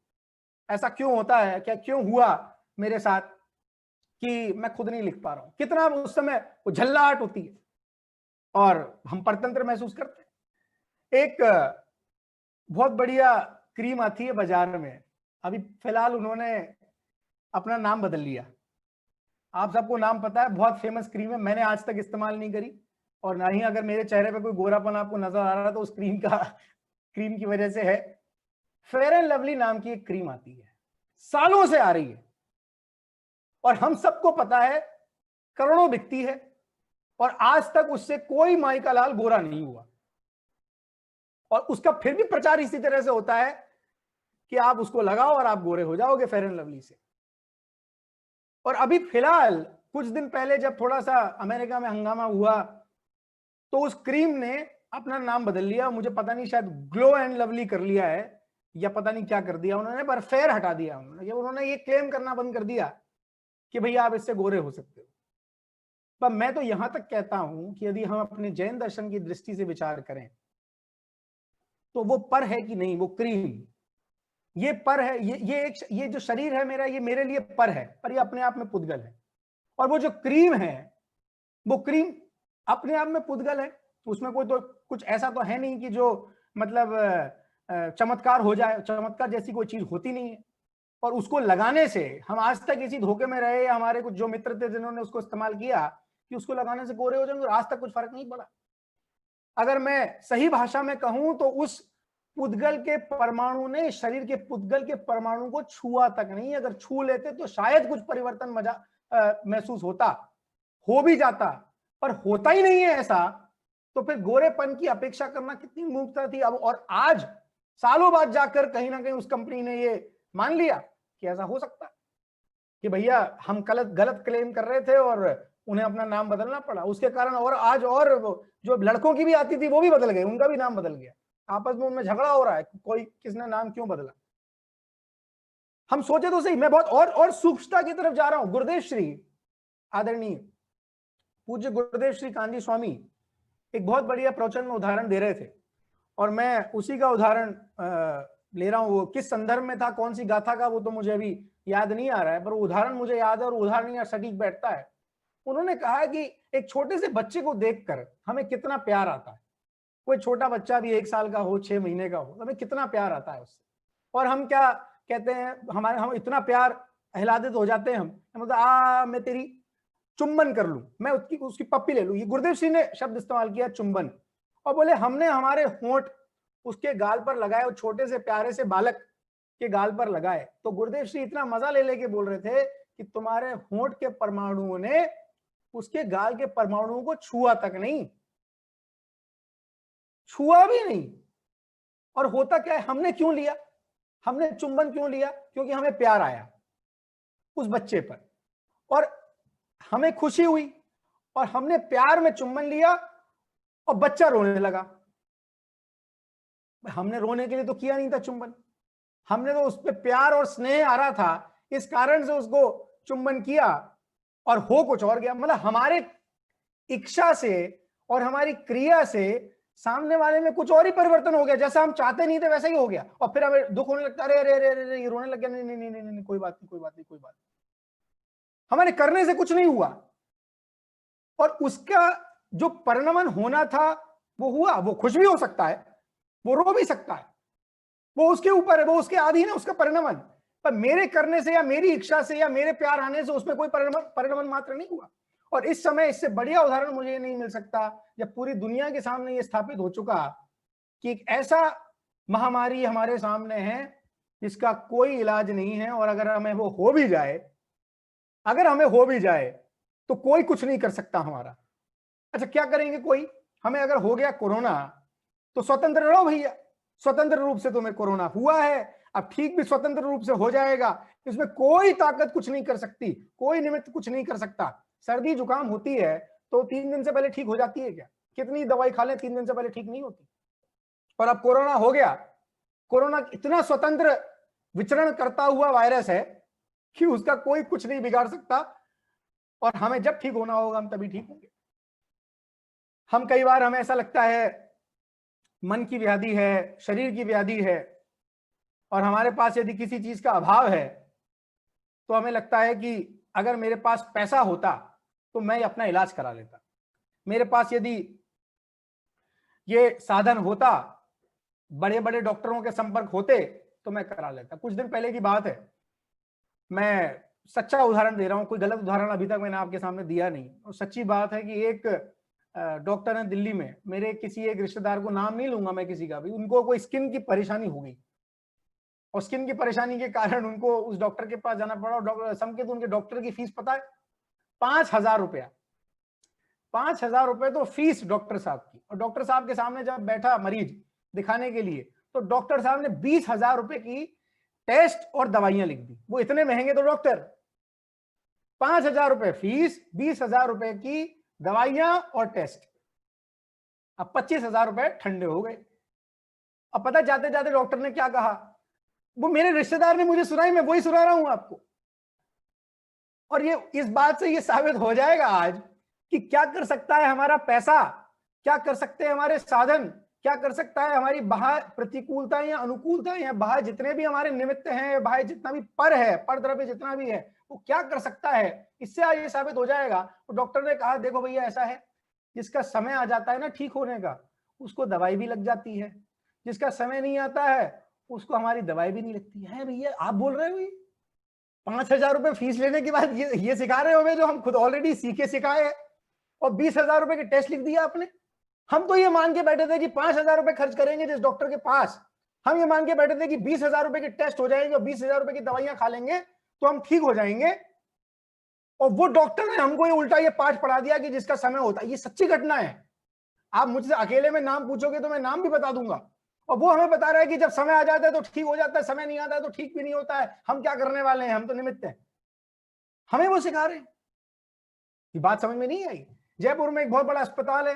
ऐसा क्यों होता है, क्या क्यों हुआ मेरे साथ कि मैं खुद नहीं लिख पा रहा हूं, कितना उस समय वो झल्लाहट होती है और हम परतंत्र महसूस करते हैं। एक बहुत बढ़िया क्रीम आती है बाजार में, अभी फिलहाल उन्होंने अपना नाम बदल लिया, आप सबको नाम पता है, बहुत फेमस क्रीम है, मैंने आज तक इस्तेमाल नहीं करी, और ना ही अगर मेरे चेहरे पे कोई गोरापन आपको नजर आ रहा है तो उस क्रीम की वजह से है। फेयर एंड लवली नाम की एक क्रीम आती है, सालों से आ रही है और हम सबको पता है करोड़ों बिकती है, और आज तक उससे कोई माई का लाल गोरा नहीं हुआ, और उसका फिर भी प्रचार इसी तरह से होता है कि आप उसको लगाओ और आप गोरे हो जाओगे फेयर एंड लवली से। और अभी फिलहाल कुछ दिन पहले जब थोड़ा सा अमेरिका में हंगामा हुआ तो उस क्रीम ने अपना नाम बदल लिया, मुझे पता नहीं शायद ग्लो एंड लवली कर लिया है या पता नहीं क्या कर दिया उन्होंने, पर फेयर हटा दिया उन्होंने ये क्लेम करना बंद कर दिया कि भैया आप इससे गोरे हो सकते हो। पर मैं तो यहां तक कहता हूं कि यदि हम अपने जैन दर्शन की दृष्टि से विचार करें तो वो पर है कि नहीं, वो क्रीम, ये पर है, ये जो शरीर है मेरा, ये मेरे लिए पर है, पर ये अपने आप में पुद्गल है, और वो जो क्रीम है वो क्रीम अपने आप में पुद्गल है, उसमें कोई तो कुछ ऐसा तो है नहीं कि जो मतलब चमत्कार हो जाए, चमत्कार जैसी कोई चीज होती नहीं है। और उसको लगाने से हम आज तक इसी धोखे में रहे, या हमारे कुछ जो मित्र थे जिन्होंने उसको इस्तेमाल किया कि उसको लगाने से गोरे हो जाएंगे, और आज तक कुछ फर्क नहीं पड़ा। अगर मैं सही भाषा में कहूं तो उस पुद्गल के परमाणु ने शरीर के पुद्गल के परमाणु को छुआ तक नहीं, अगर छू लेते तो शायद कुछ परिवर्तन महसूस होता, हो भी जाता, पर होता ही नहीं है ऐसा, तो फिर गोरेपन की अपेक्षा करना कितनी मूर्खता थी। अब और आज सालों बाद जाकर कहीं ना कहीं उस कंपनी ने ये मान लिया कि ऐसा हो सकता है कि भैया हम गलत क्लेम कर रहे थे और उन्हें अपना नाम बदलना पड़ा, उसके कारण और आज और जो लड़कों की भी आती थी वो भी बदल गए, उनका भी नाम बदल गया, आपस में उनमें झगड़ा हो रहा है कोई किसने नाम क्यों बदला। हम सोचे तो सही, मैं बहुत और सूक्ष्मता की तरफ जा रहा हूं। गुरुदेव श्री आदरणीय पूज्य गुरुदेव श्री कांजी स्वामी एक बहुत बढ़िया प्रवचन में उदाहरण दे रहे थे, और मैं उसी का उदाहरण ले रहा हूं। वो किस संदर्भ में था, कौन सी गाथा का, वो तो मुझे अभी याद नहीं आ रहा है, पर उदाहरण मुझे याद है और उदाहरण यार सटीक बैठता है। उन्होंने कहा कि एक छोटे से बच्चे को देखकर हमें कितना प्यार आता है। कोई छोटा बच्चा भी 1 साल का हो, 6 महीने का हो, हमें कितना प्यार आता है उससे। और हम क्या कहते हैं, हम इतना प्यार आह्लादित हो जाते हैं, हम मतलब मैं तेरी चुंबन कर लूं, मैं उसकी पप्पी ले लूं। ये गुरुदेव सिंह ने शब्द इस्तेमाल किया, चुंबन। और बोले हमने हमारे होंठ उसके गाल पर लगाए, और छोटे से प्यारे से बालक के गाल पर लगाए, तो गुरुदेव श्री इतना मजा ले लेके बोल रहे थे कि तुम्हारे होंठ के परमाणुओं ने उसके गाल के परमाणुओं को छुआ तक नहीं, छुआ भी नहीं। और होता क्या है, हमने क्यों लिया, हमने चुंबन क्यों लिया? क्योंकि हमें प्यार आया उस बच्चे पर, और हमें खुशी हुई, और हमने प्यार में चुंबन लिया, और बच्चा रोने लगा। हमने रोने के लिए तो किया नहीं था चुंबन, हमने तो उस पर प्यार और स्नेह आ रहा था, इस कारण से उसको चुंबन किया, और हो कुछ और गया। मतलब हमारे इच्छा से और हमारी क्रिया से सामने वाले में कुछ और ही परिवर्तन हो गया, जैसा हम चाहते नहीं थे वैसा ही हो गया। और फिर हमें दुख होने लगता है, अरे अरे अरे ये रोने लग गया, नहीं नहीं नहीं नहीं नहीं, कोई बात नहीं, कोई बात नहीं, कोई बात नहीं। हमारे करने से कुछ नहीं हुआ, और उसका जो परिणमन होना था वो हुआ। वो खुश भी हो सकता है, वो रो भी सकता है, वो उसके ऊपर है, वो उसके अधीन है, उसका परिणमन। पर मेरे करने से या मेरी इच्छा से या मेरे प्यार आने से उसमें कोई परिणमन मात्र नहीं हुआ। और इस समय इससे बढ़िया उदाहरण मुझे नहीं मिल सकता, जब पूरी दुनिया के सामने ये स्थापित हो चुका कि एक ऐसा महामारी हमारे सामने है जिसका कोई इलाज नहीं है, और अगर हमें वो हो भी जाए, अगर हमें हो भी जाए तो कोई कुछ नहीं कर सकता हमारा। अच्छा क्या करेंगे? कोई हमें अगर हो गया कोरोना तो स्वतंत्र रहो भैया, स्वतंत्र रूप से तुम्हें कोरोना हुआ है, अब ठीक भी स्वतंत्र रूप से हो जाएगा, इसमें कोई ताकत कुछ नहीं कर सकती, कोई निमित्त कुछ नहीं कर सकता। सर्दी जुकाम होती है तो 3 दिन से पहले ठीक हो जाती है क्या? कितनी दवाई खा लें, 3 दिन से पहले ठीक नहीं होती। और अब कोरोना हो गया, कोरोना इतना स्वतंत्र विचरण करता हुआ वायरस है कि उसका कोई कुछ नहीं बिगाड़ सकता, और हमें जब ठीक होना होगा हम तभी ठीक होंगे। हम कई बार हमें ऐसा लगता है मन की व्याधि है, शरीर की व्याधि है, और हमारे पास यदि किसी चीज का अभाव है तो हमें लगता है कि अगर मेरे पास पैसा होता तो मैं अपना इलाज करा लेता, मेरे पास यदि ये साधन होता, बड़े बड़े डॉक्टरों के संपर्क होते तो मैं करा लेता। कुछ दिन पहले की बात है, मैं सच्चा उदाहरण दे रहा हूं, कोई गलत उदाहरण अभी तक मैंने आपके सामने दिया नहीं, और सच्ची बात है कि एक डॉक्टर है दिल्ली में, मेरे किसी एक रिश्तेदार को, नाम नहीं लूंगा मैं किसी का भी, उनको कोई स्किन की परेशानी हो गई, और स्किन की परेशानी के कारण उनको उस डॉक्टर के पास जाना पड़ा। और डॉक्टर संकेत, उनके डॉक्टर की फीस पता है 5,000 रुपया, 5,000 रुपए तो फीस डॉक्टर साहब की। और डॉक्टर साहब के सामने जब बैठा मरीज दिखाने के लिए, तो डॉक्टर साहब ने 20,000 रुपए की टेस्ट और दवाइयां लिख दी। वो इतने महंगे तो डॉक्टर, 5,000 रुपए फीस, 20,000 रुपए की दवाइयां और टेस्ट, अब 25,000 रुपए ठंडे हो गए। अब पता जाते जाते डॉक्टर ने क्या कहा, वो मेरे रिश्तेदार ने मुझे सुनाई, मैं वही सुना रहा हूं आपको। और ये इस बात से ये साबित हो जाएगा आज कि क्या कर सकता है हमारा पैसा, क्या कर सकते हैं हमारे साधन, क्या कर सकता है हमारी बाह्य प्रतिकूलताएं या अनुकूलताएं, या बाह्य जितने भी हमारे निमित्त हैं, बाह्य जितना भी पर है, पर द्रव्य जितना भी है, वो क्या कर सकता है। इससे आज ये साबित हो जाएगा। तो डॉक्टर ने कहा देखो भैया ऐसा है, जिसका समय आ जाता है ना ठीक होने का, उसको दवाई भी लग जाती है, जिसका समय नहीं आता है उसको हमारी दवाई भी नहीं लगती है। भैया आप बोल रहे हो 5,000 रुपए फीस लेने के बाद ये सिखा रहे हो जो हम खुद ऑलरेडी सीखे सिखाए हैं, और 20,000 रुपए के टेस्ट लिख दिया आपने। हम तो ये मान के बैठे थे कि 5,000 रुपए खर्च करेंगे जिस डॉक्टर के पास, हम ये मान के बैठे थे कि 20,000 रुपए के टेस्ट हो जाएंगे और 20,000 रुपए की दवाइयां खा लेंगे तो हम ठीक हो जाएंगे। और वो डॉक्टर ने हमको ये उल्टा ये पाठ पढ़ा दिया कि जिसका समय होता है। ये सच्ची घटना है, आप मुझसे अकेले में नाम पूछोगे तो मैं नाम भी बता दूंगा। और वो हमें बता रहा है कि जब समय आ जाता है तो ठीक हो जाता है, समय नहीं आता है तो ठीक भी नहीं होता है। हम क्या करने वाले हैं, हम तो निमित्त हैं, हमें वो सिखा रहे हैं। ये बात समझ में नहीं आई। जयपुर में एक बहुत बड़ा अस्पताल है,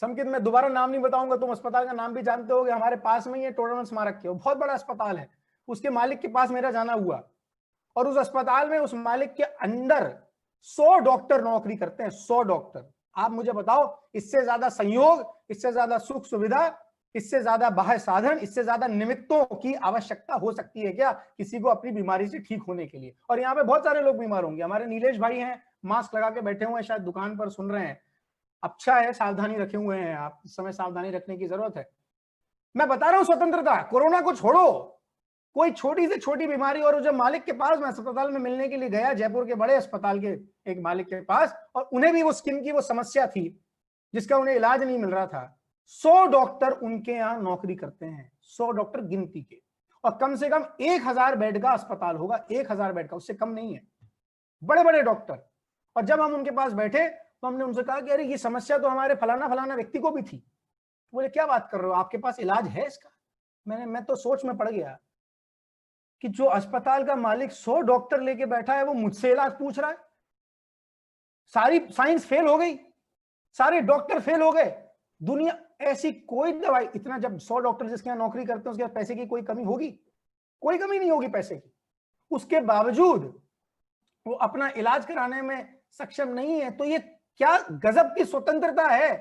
संकेत मैं दोबारा नाम नहीं बताऊंगा, तुम अस्पताल का नाम भी जानते होगे, हमारे पास में ही है, टोडरमल स्मारक के, बहुत बड़ा अस्पताल है। उसके मालिक के पास मेरा जाना हुआ, और उस अस्पताल में उस मालिक के अंडर 100 डॉक्टर नौकरी करते हैं, 100 डॉक्टर। आप मुझे बताओ, इससे ज्यादा संयोग, इससे ज्यादा सुख सुविधा, इससे ज्यादा बाह्य साधन, इससे ज्यादा निमित्तों की आवश्यकता हो सकती है क्या किसी को अपनी बीमारी से ठीक होने के लिए? और यहाँ पे बहुत सारे लोग बीमार होंगे। हमारे नीलेश भाई हैं, मास्क लगा के बैठे हुए हैं, शायद दुकान पर सुन रहे हैं। अच्छा है, सावधानी रखे हुए हैं आप, इस समय सावधानी रखने की जरूरत है। मैं बता रहा हूं स्वतंत्रता, कोरोना को छोड़ो, कोई छोटी से छोटी बीमारी, और जब मालिक के पास मैं अस्पताल में मिलने के लिए गया, जयपुर के बड़े अस्पताल के एक मालिक के पास, और उन्हें भी वो स्किन की वो समस्या थी जिसका उन्हें इलाज नहीं मिल रहा था। 100 डॉक्टर उनके यहां नौकरी करते हैं, 100 डॉक्टर गिनती के, और कम से कम 1000 बेड का अस्पताल होगा, 1000 बेड का, उससे कम नहीं है, बड़े बड़े डॉक्टर। और जब हम उनके पास बैठे तो हमने उनसे कहा कि अरे ये समस्या तो हमारे फलाना फलाना व्यक्ति को भी थी। बोले क्या बात कर रहे हो, आपके पास इलाज है इसका? मैं तो सोच में पड़ गया कि जो अस्पताल का मालिक 100 डॉक्टर लेके बैठा है वो मुझसे इलाज पूछ रहा है। सारी साइंस फेल हो गई, सारे डॉक्टर फेल हो गए, दुनिया ऐसी कोई दवाई, इतना जब 100 डॉक्टर जिसके यहाँ नौकरी करते हैं उसके पैसे की कोई कमी होगी? कोई कमी नहीं होगी पैसे की। उसके बावजूद वो अपना इलाज कराने में सक्षम नहीं है। तो ये क्या गजब की स्वतंत्रता है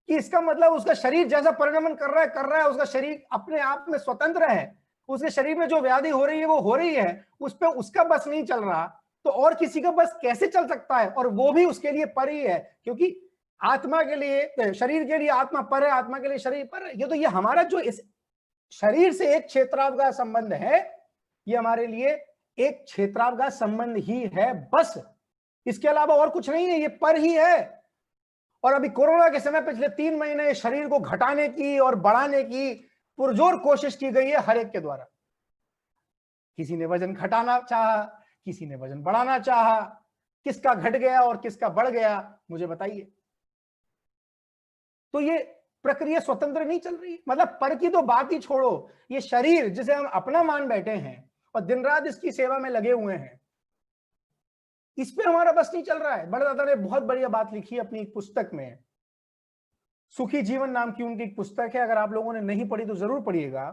कि इसका मतलब उसका शरीर जैसा परिणमन कर रहा है, उसका शरीर अपने आप में स्वतंत्र है, उसके शरीर में जो व्याधि हो रही है वो हो रही है, उस पर उसका बस नहीं चल रहा, तो और किसी का बस कैसे चल सकता है? और वो भी उसके लिए पर ही है, क्योंकि आत्मा के लिए, शरीर के लिए आत्मा पर है, आत्मा के लिए शरीर पर है। ये तो ये हमारा जो इस शरीर से एक क्षेत्राव का संबंध है, ये हमारे लिए एक क्षेत्राव का संबंध ही है बस, इसके अलावा और कुछ नहीं है, ये पर ही है। और अभी कोरोना के समय पिछले 3 महीने शरीर को घटाने की और बढ़ाने की पुरजोर कोशिश की गई है हर एक के द्वारा। किसी ने वजन घटाना चाहा, किसी ने वजन बढ़ाना चाहा, किसका घट गया और किसका बढ़ गया मुझे बताइए। तो ये प्रक्रिया स्वतंत्र नहीं चल रही, मतलब पर की तो बात ही छोड़ो, ये शरीर जिसे हम अपना मान बैठे हैं और दिन रात इसकी सेवा में लगे हुए हैं, इस पे हमारा बस नहीं चल रहा है। बड़दादा ने बहुत बढ़िया बात लिखी है अपनी एक पुस्तक में, सुखी जीवन नाम की उनकी एक पुस्तक है, अगर आप लोगों ने नहीं पढ़ी तो जरूर पढ़िएगा।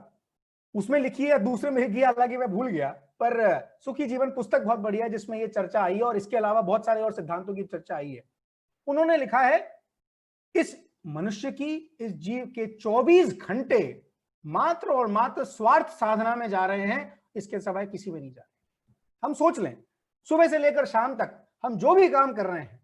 उसमें लिखी है, दूसरे में लिखी है, हालांकि मैं भूल गया, पर सुखी जीवन पुस्तक बहुत बढ़िया है जिसमें ये चर्चा आई है, और इसके अलावा बहुत सारे और सिद्धांतों की चर्चा आई है। उन्होंने लिखा है, इस मनुष्य की, इस जीव के 24 घंटे मात्र और मात्र स्वार्थ साधना में जा रहे हैं, इसके सिवाय किसी में नहीं जा रहे। हम सोच लें, सुबह से लेकर शाम तक हम जो भी काम कर रहे हैं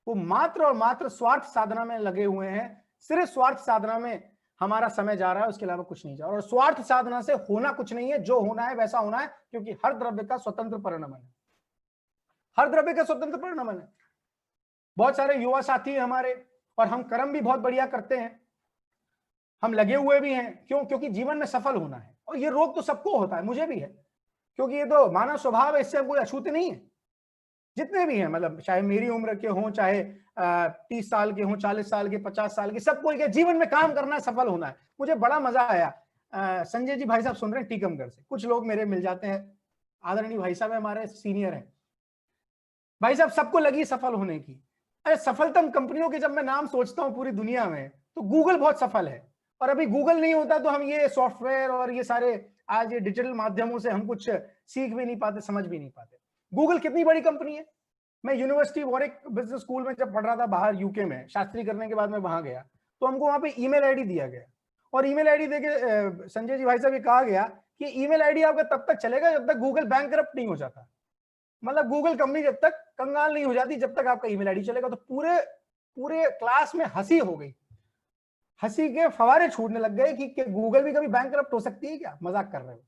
वो मात्र और मात्र स्वार्थ साधना में लगे हुए हैं, सिर्फ स्वार्थ साधना में हमारा समय जा रहा है, उसके अलावा कुछ नहीं जा रहा। और स्वार्थ साधना से होना कुछ नहीं है, जो होना है वैसा होना है, क्योंकि हर द्रव्य का स्वतंत्र परिणमन है, हर द्रव्य का स्वतंत्र परिणमन है। बहुत सारे युवा साथी हैं हमारे, और हम कर्म भी बहुत बढ़िया करते हैं, हम लगे हुए भी हैं, क्यों? क्योंकि जीवन में सफल होना है, और ये रोग तो सबको होता है, मुझे भी है, क्योंकि ये तो मानव स्वभाव है, इससे हम कोई अछूते नहीं है। जितने भी हैं, मतलब चाहे मेरी उम्र के हों, चाहे 30 साल के हों, 40 साल के, 50 साल के, सबको एक जीवन में काम करना है, सफल होना है। मुझे बड़ा मजा आया, संजय जी भाई साहब सुन रहे हैं टीकमगढ़ से, कुछ लोग मेरे मिल जाते हैं, आदरणीय भाई साहब हमारे सीनियर हैं। भाई साहब सबको लगी सफल होने की। अरे सफलतम कंपनियों के जब मैं नाम सोचता हूं पूरी दुनिया में, तो गूगल बहुत सफल है, और अभी गूगल नहीं होता तो हम ये सॉफ्टवेयर और ये सारे आज ये डिजिटल माध्यमों से हम कुछ सीख भी नहीं पाते, समझ भी नहीं पाते। गूगल कितनी बड़ी कंपनी है। मैं यूनिवर्सिटी वॉरिक बिजनेस स्कूल में जब पढ़ रहा था बाहर यूके में, शास्त्री करने के बाद मैं वहां गया, तो हमको वहां पे ईमेल आईडी दिया गया, और ईमेल आईडी देके संजय जी भाई साहब ये कहा गया कि ईमेल आईडी आपका तब तक चलेगा जब तक गूगल बैंकरप्ट नहीं हो जाता, मतलब गूगल कंपनी जब तक कंगाल नहीं हो जाती जब तक आपका ईमेल आईडी चलेगा। तो पूरे क्लास में हंसी हो गई, हंसी के फवारे छूटने लग गए कि गूगल भी कभी बैंकरप्ट हो सकती है क्या, मजाक कर रहे हो।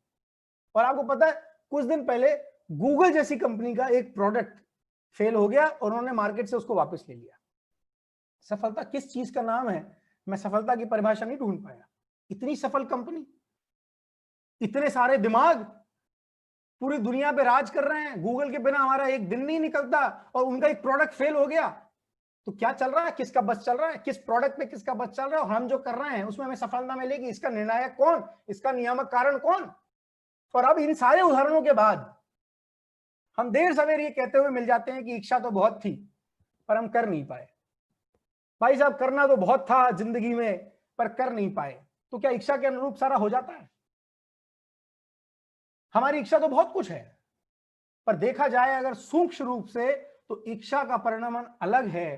और आपको पता है कुछ दिन पहले गूगल जैसी कंपनी का एक प्रोडक्ट फेल हो गया और उन्होंने मार्केट से उसको वापस ले लिया। सफलता किस चीज का नाम है, मैं सफलता की परिभाषा नहीं ढूंढ पाया। इतनी सफल कंपनी, इतने सारे दिमाग पूरी दुनिया पे राज कर रहे हैं, गूगल के बिना हमारा एक दिन नहीं निकलता, और उनका एक प्रोडक्ट फेल हो गया तो क्या चल रहा है, किसका बस चल रहा है, किस प्रोडक्ट पे किसका बस चल रहा है, और हम जो कर रहे हैं उसमें हमें सफलता मिलेगी, इसका निर्णायक कौन, इसका नियामक कारण कौन। और अब इन सारे उदाहरणों के बाद हम देर सवेर ये कहते हुए मिल जाते हैं कि इच्छा तो बहुत थी पर हम कर नहीं पाए। भाई साहब करना तो बहुत था जिंदगी में पर कर नहीं पाए, तो क्या इच्छा के अनुरूप सारा हो जाता है? हमारी इच्छा तो बहुत कुछ है, पर देखा जाए अगर सूक्ष्म रूप से तो इच्छा का परिणमन अलग है,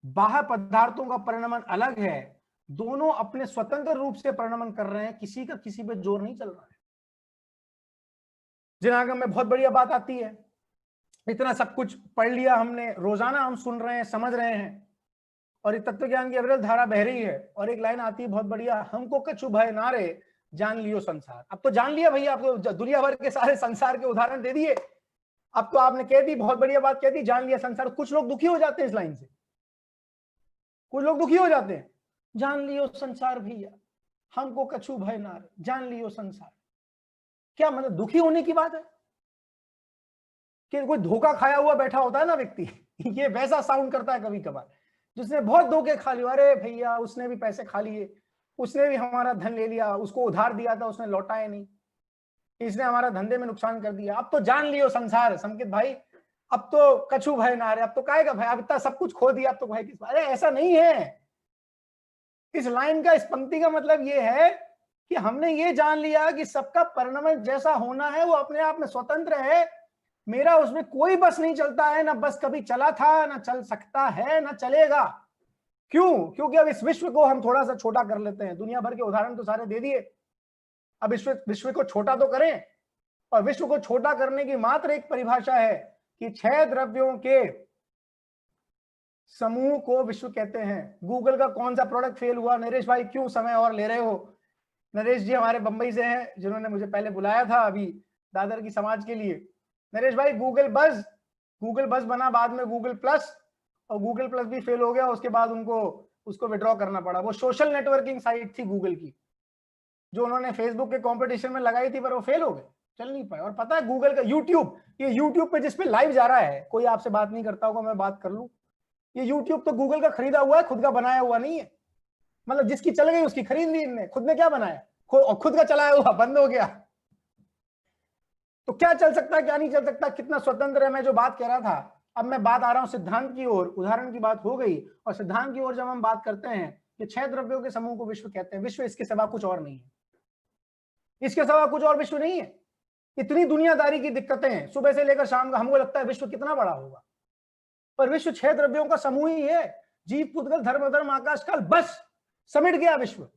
बाह्य पदार्थों का परिणमन अलग है। दोनों अपने स्वतंत्र रूप से परिणमन कर रहे हैं, किसी का किसी पे जोर नहीं चल रहा है। जिनागम में बहुत बढ़िया बात आती है, इतना सब कुछ पढ़ लिया हमने, रोजाना हम सुन रहे हैं, समझ रहे हैं, और ये तत्व ज्ञान की अविरल धारा बह रही है। और एक लाइन आती है बहुत बढ़िया, हमको कछु भय ना रे जान लियो संसार। अब तो जान लिया भैया, आपको दुनिया भर के सारे संसार के उदाहरण दे दिए, अब तो आपने कह दी, बहुत बढ़िया बात कह दी, जान लिया संसार। कुछ लोग दुखी हो जाते हैं इस लाइन से, कुछ लोग दुखी हो जाते हैं, जान लियो संसार भैया, हमको कछु भय ना रे जान लियो संसार। क्या मतलब दुखी होने की बात है कि कोई धोखा खाया हुआ बैठा होता है ना व्यक्ति ये वैसा साउंड करता है कभी कभार, जिसने बहुत धोखे खा लिए, अरे भैया उसने भी पैसे खा लिए, उसने भी हमारा धन ले लिया, उसको उधार दिया था उसने लौटाया नहीं, इसने हमारा धंधे में नुकसान कर दिया, अब तो जान लियो संसार। संकेत भाई अब तो कछु भय ना रे, अब तो काहे का भय, अब इतना सब कुछ खो दिया, अब तो भय किस? अरे ऐसा नहीं है। इस लाइन का, इस पंक्ति का मतलब ये है कि हमने ये जान लिया कि सबका परिणमन जैसा होना है, वो अपने आप में स्वतंत्र है, मेरा उसमें कोई बस नहीं चलता है, ना बस कभी चला था, ना चल सकता है, ना चलेगा। क्यों? क्योंकि अब इस विश्व को हम थोड़ा सा छोटा कर लेते हैं, दुनिया भर के उदाहरण तो सारे दे दिए, अब विश्व को छोटा तो करें। और विश्व को छोटा करने की मात्र एक परिभाषा है कि 6 द्रव्यों के समूह को विश्व कहते हैं। गूगल का कौन सा प्रोडक्ट फेल हुआ? नरेश भाई क्यों समय और ले रहे हो? नरेश जी हमारे बंबई से हैं, जिन्होंने मुझे पहले बुलाया था अभी दादर की समाज के लिए। नरेश भाई गूगल बस बना, बाद में गूगल प्लस, और गूगल प्लस भी फेल हो गया, उसके बाद उनको उसको विड्रॉ करना पड़ा। वो सोशल नेटवर्किंग साइट थी गूगल की, जो उन्होंने फेसबुक के कंपटीशन में लगाई थी, पर वो फेल हो गए, चल नहीं पाए। और पता है गूगल का यूट्यूब, ये यूट्यूब पे जिसपे लाइव जा रहा है, कोई आपसे बात नहीं करता होगा, मैं बात कर लूं, ये यूट्यूब तो गूगल का खरीदा हुआ है, खुद का बनाया हुआ नहीं है। मतलब जिसकी चल गई उसकी खरीद ली इनने, खुद ने क्या बनाया, खुद का चलाया हुआ बंद हो गया। तो क्या चल सकता है, क्या नहीं चल सकता, कितना स्वतंत्र है। मैं जो बात कह रहा था, अब मैं बात आ रहा हूं सिद्धांत की ओर। उदाहरण की बात हो गई, और सिद्धांत की ओर जब हम बात करते हैं कि 6 द्रव्यों के समूह को विश्व कहते हैं। विश्व इसके सिवा कुछ और नहीं है, इसके सिवा कुछ और विश्व नहीं है। इतनी दुनियादारी की दिक्कतें हैं सुबह से लेकर शाम का, हमको लगता है विश्व कितना बड़ा होगा, पर विश्व 6 द्रव्यों का समूह ही है। जीव, पुद्गल, धर्म, अधर्म, आकाश, काल, बस समेट गया विश्व।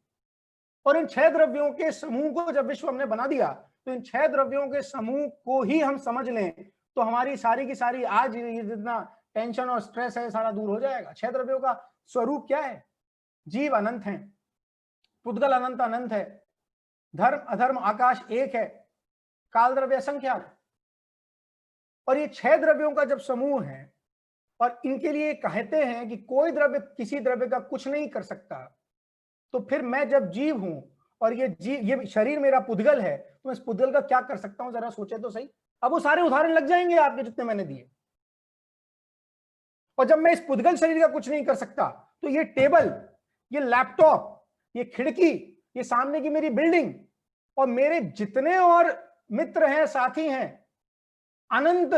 और इन 6 द्रव्यों के समूह को जब विश्व हमने बना दिया, तो इन 6 द्रव्यों के समूह को ही हम समझ लें तो हमारी सारी की सारी आज ये जितना टेंशन और स्ट्रेस है सारा दूर हो जाएगा। 6 द्रव्यों का स्वरूप क्या है? जीव अनंत है, पुद्गल अनंत अनंत है, धर्म अधर्म आकाश एक है, काल द्रव्य असंख्यात है। और ये 6 द्रव्यों का जब समूह है, और इनके लिए कहते हैं कि कोई द्रव्य किसी द्रव्य का कुछ नहीं कर सकता, तो फिर मैं जब जीव हूं और ये शरीर मेरा पुद्गल है, तो मैं इस पुद्गल का क्या कर सकता हूं, जरा सोचे तो सही। अब वो सारे उदाहरण लग जाएंगे आपके जितने मैंने दिए। और जब मैं इस पुद्गल शरीर का कुछ नहीं कर सकता, तो ये टेबल, ये लैपटॉप, ये खिड़की, ये सामने की मेरी बिल्डिंग, और मेरे जितने और मित्र हैं, साथी हैं, अनंत,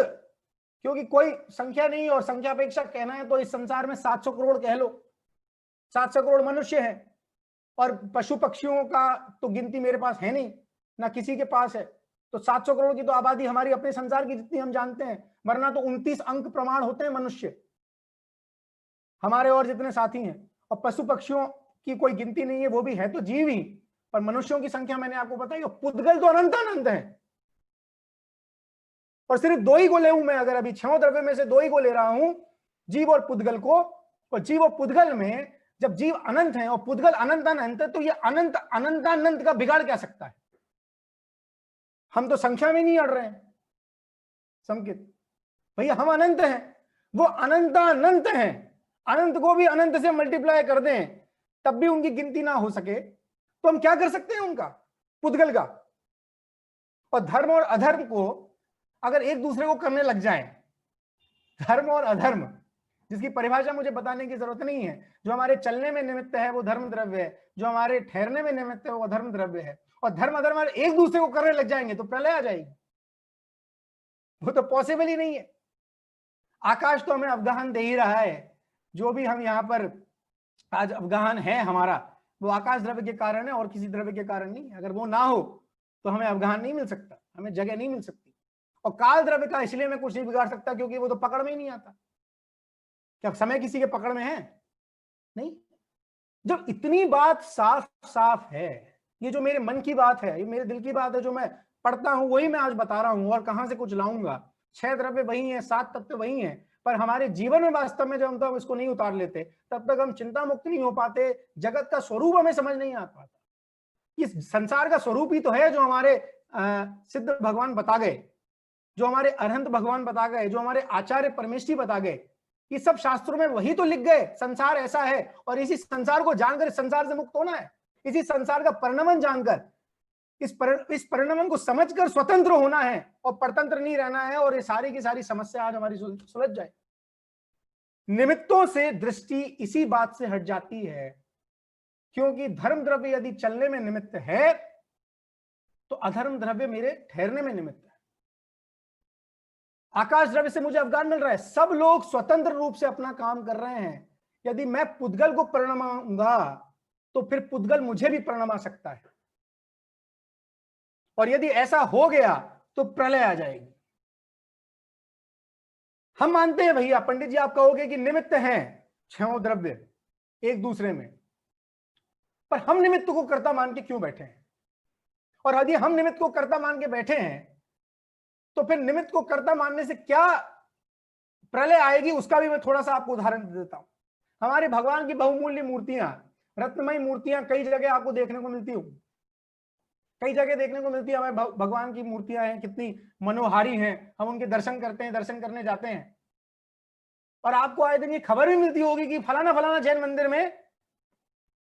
क्योंकि कोई संख्या नहीं, और संख्या अपेक्षा कहना है तो इस संसार में 700 करोड़ कह लो, 700 करोड़ मनुष्य हैं, और पशु पक्षियों का तो गिनती मेरे पास है नहीं, ना किसी के पास है। तो 700 करोड़ की तो आबादी हमारी अपने संसार की जितनी हम जानते हैं, वरना तो 29 अंक प्रमाण होते हैं मनुष्य हमारे और जितने साथी हैं। और पशु पक्षियों की कोई गिनती नहीं है, वो भी है तो जीव ही, पर मनुष्यों की संख्या मैंने आपको बताई। और पुद्गल तो अनंत अनंत है, और सिर्फ 2 ही को ले मैं, अगर अभी 6 द्रव्य में से 2 ही को ले रहा हूं, जीव और पुद्गल को। और जीव और पुद्गल में जब जीव अनंत है और पुद्गल अनंत अनंत, तो ये अनंत अनंत का बिगाड़ क्या सकता है? हम तो संख्या में नहीं अड़ रहे हैं संकेत भैया, हम अनंत हैं, वो अनंत अनंत हैं। अनंत को भी अनंत से मल्टीप्लाई कर दें तब भी उनकी गिनती ना हो सके, तो हम क्या कर सकते हैं उनका, पुद्गल का। और धर्म और अधर्म को अगर एक दूसरे को करने लग जाएं, धर्म और अधर्म जिसकी परिभाषा मुझे बताने की जरूरत नहीं है, जो हमारे चलने में निमित्त है वो धर्म द्रव्य है, जो हमारे ठहरने में निमित्त है वो अधर्म द्रव्य है। और धर्म अधर्म एक दूसरे को करने लग जाएंगे तो प्रलय आ जाएगी, वो तो पॉसिबल ही नहीं है। आकाश तो हमें अवगाहन दे ही रहा है, जो भी हम यहाँ पर आज अवगाहन है हमारा, वो आकाश द्रव्य के कारण है और किसी द्रव्य के कारण नहीं। अगर वो ना हो तो हमें अवगाहन नहीं मिल सकता। हमें जगह नहीं मिल सकती। और काल द्रव्य का इसलिए मैं कुछ नहीं बिगाड़ सकता क्योंकि वो तो पकड़ में ही नहीं आता। क्या समय किसी के पकड़ में है? नहीं। जब इतनी बात साफ साफ है, ये जो मेरे मन की बात है, ये मेरे दिल की बात है, जो मैं पढ़ता हूं वही मैं आज बता रहा हूं, और कहां से कुछ लाऊंगा? 6 द्रव्य वही हैं, 7 तत्व वही हैं, पर हमारे जीवन में वास्तव में जब हम इसको नहीं उतार लेते तब तक हम चिंता मुक्त नहीं हो पाते। जगत का स्वरूप हमें समझ नहीं आ पाता। इस संसार का स्वरूप ही तो है जो हमारे सिद्ध भगवान बता गए, जो हमारे अरहंत भगवान बता गए, जो हमारे आचार्य परमेष्ठी बता गए। ये सब शास्त्रों में वही तो लिख गए, संसार ऐसा है और इसी संसार को जानकर संसार से मुक्त होना है। इसी संसार का परिणमन जानकर, इस परिणमन को समझकर स्वतंत्र होना है और परतंत्र नहीं रहना है, और ये सारी की सारी समस्या आज हमारी सुलझ जाए। निमित्तों से दृष्टि इसी बात से हट जाती है, क्योंकि धर्म द्रव्य यदि चलने में निमित्त है तो अधर्म द्रव्य मेरे ठहरने में निमित्त है। आकाश द्रव्य से मुझे अवगान मिल रहा है, सब लोग स्वतंत्र रूप से अपना काम कर रहे हैं। यदि मैं पुद्गल को परिणमाऊंगा तो फिर पुद्गल मुझे भी परिणमा सकता है, और यदि ऐसा हो गया तो प्रलय आ जाएगी। हम मानते हैं भैया, पंडित जी आप कहोगे कि निमित्त हैं 6 द्रव्य एक दूसरे में, पर हम निमित्त को कर्ता मान के क्यों बैठे हैं? और यदि हम निमित्त को कर्ता मान के बैठे हैं तो फिर निमित्त को कर्ता मानने से क्या प्रलय आएगी, उसका भी मैं थोड़ा सा आपको उदाहरण दे देता हूं। हमारे भगवान की बहुमूल्य मूर्तियां, रत्नमयी मूर्तियां कई जगह आपको देखने को मिलती होंगी, कई जगह देखने को मिलती है। हमारे भगवान की मूर्तियां हैं, कितनी मनोहारी हैं, हम उनके दर्शन करते हैं, दर्शन करने जाते हैं, और आपको आए दिन ये खबर भी मिलती होगी कि फलाना फलाना जैन मंदिर में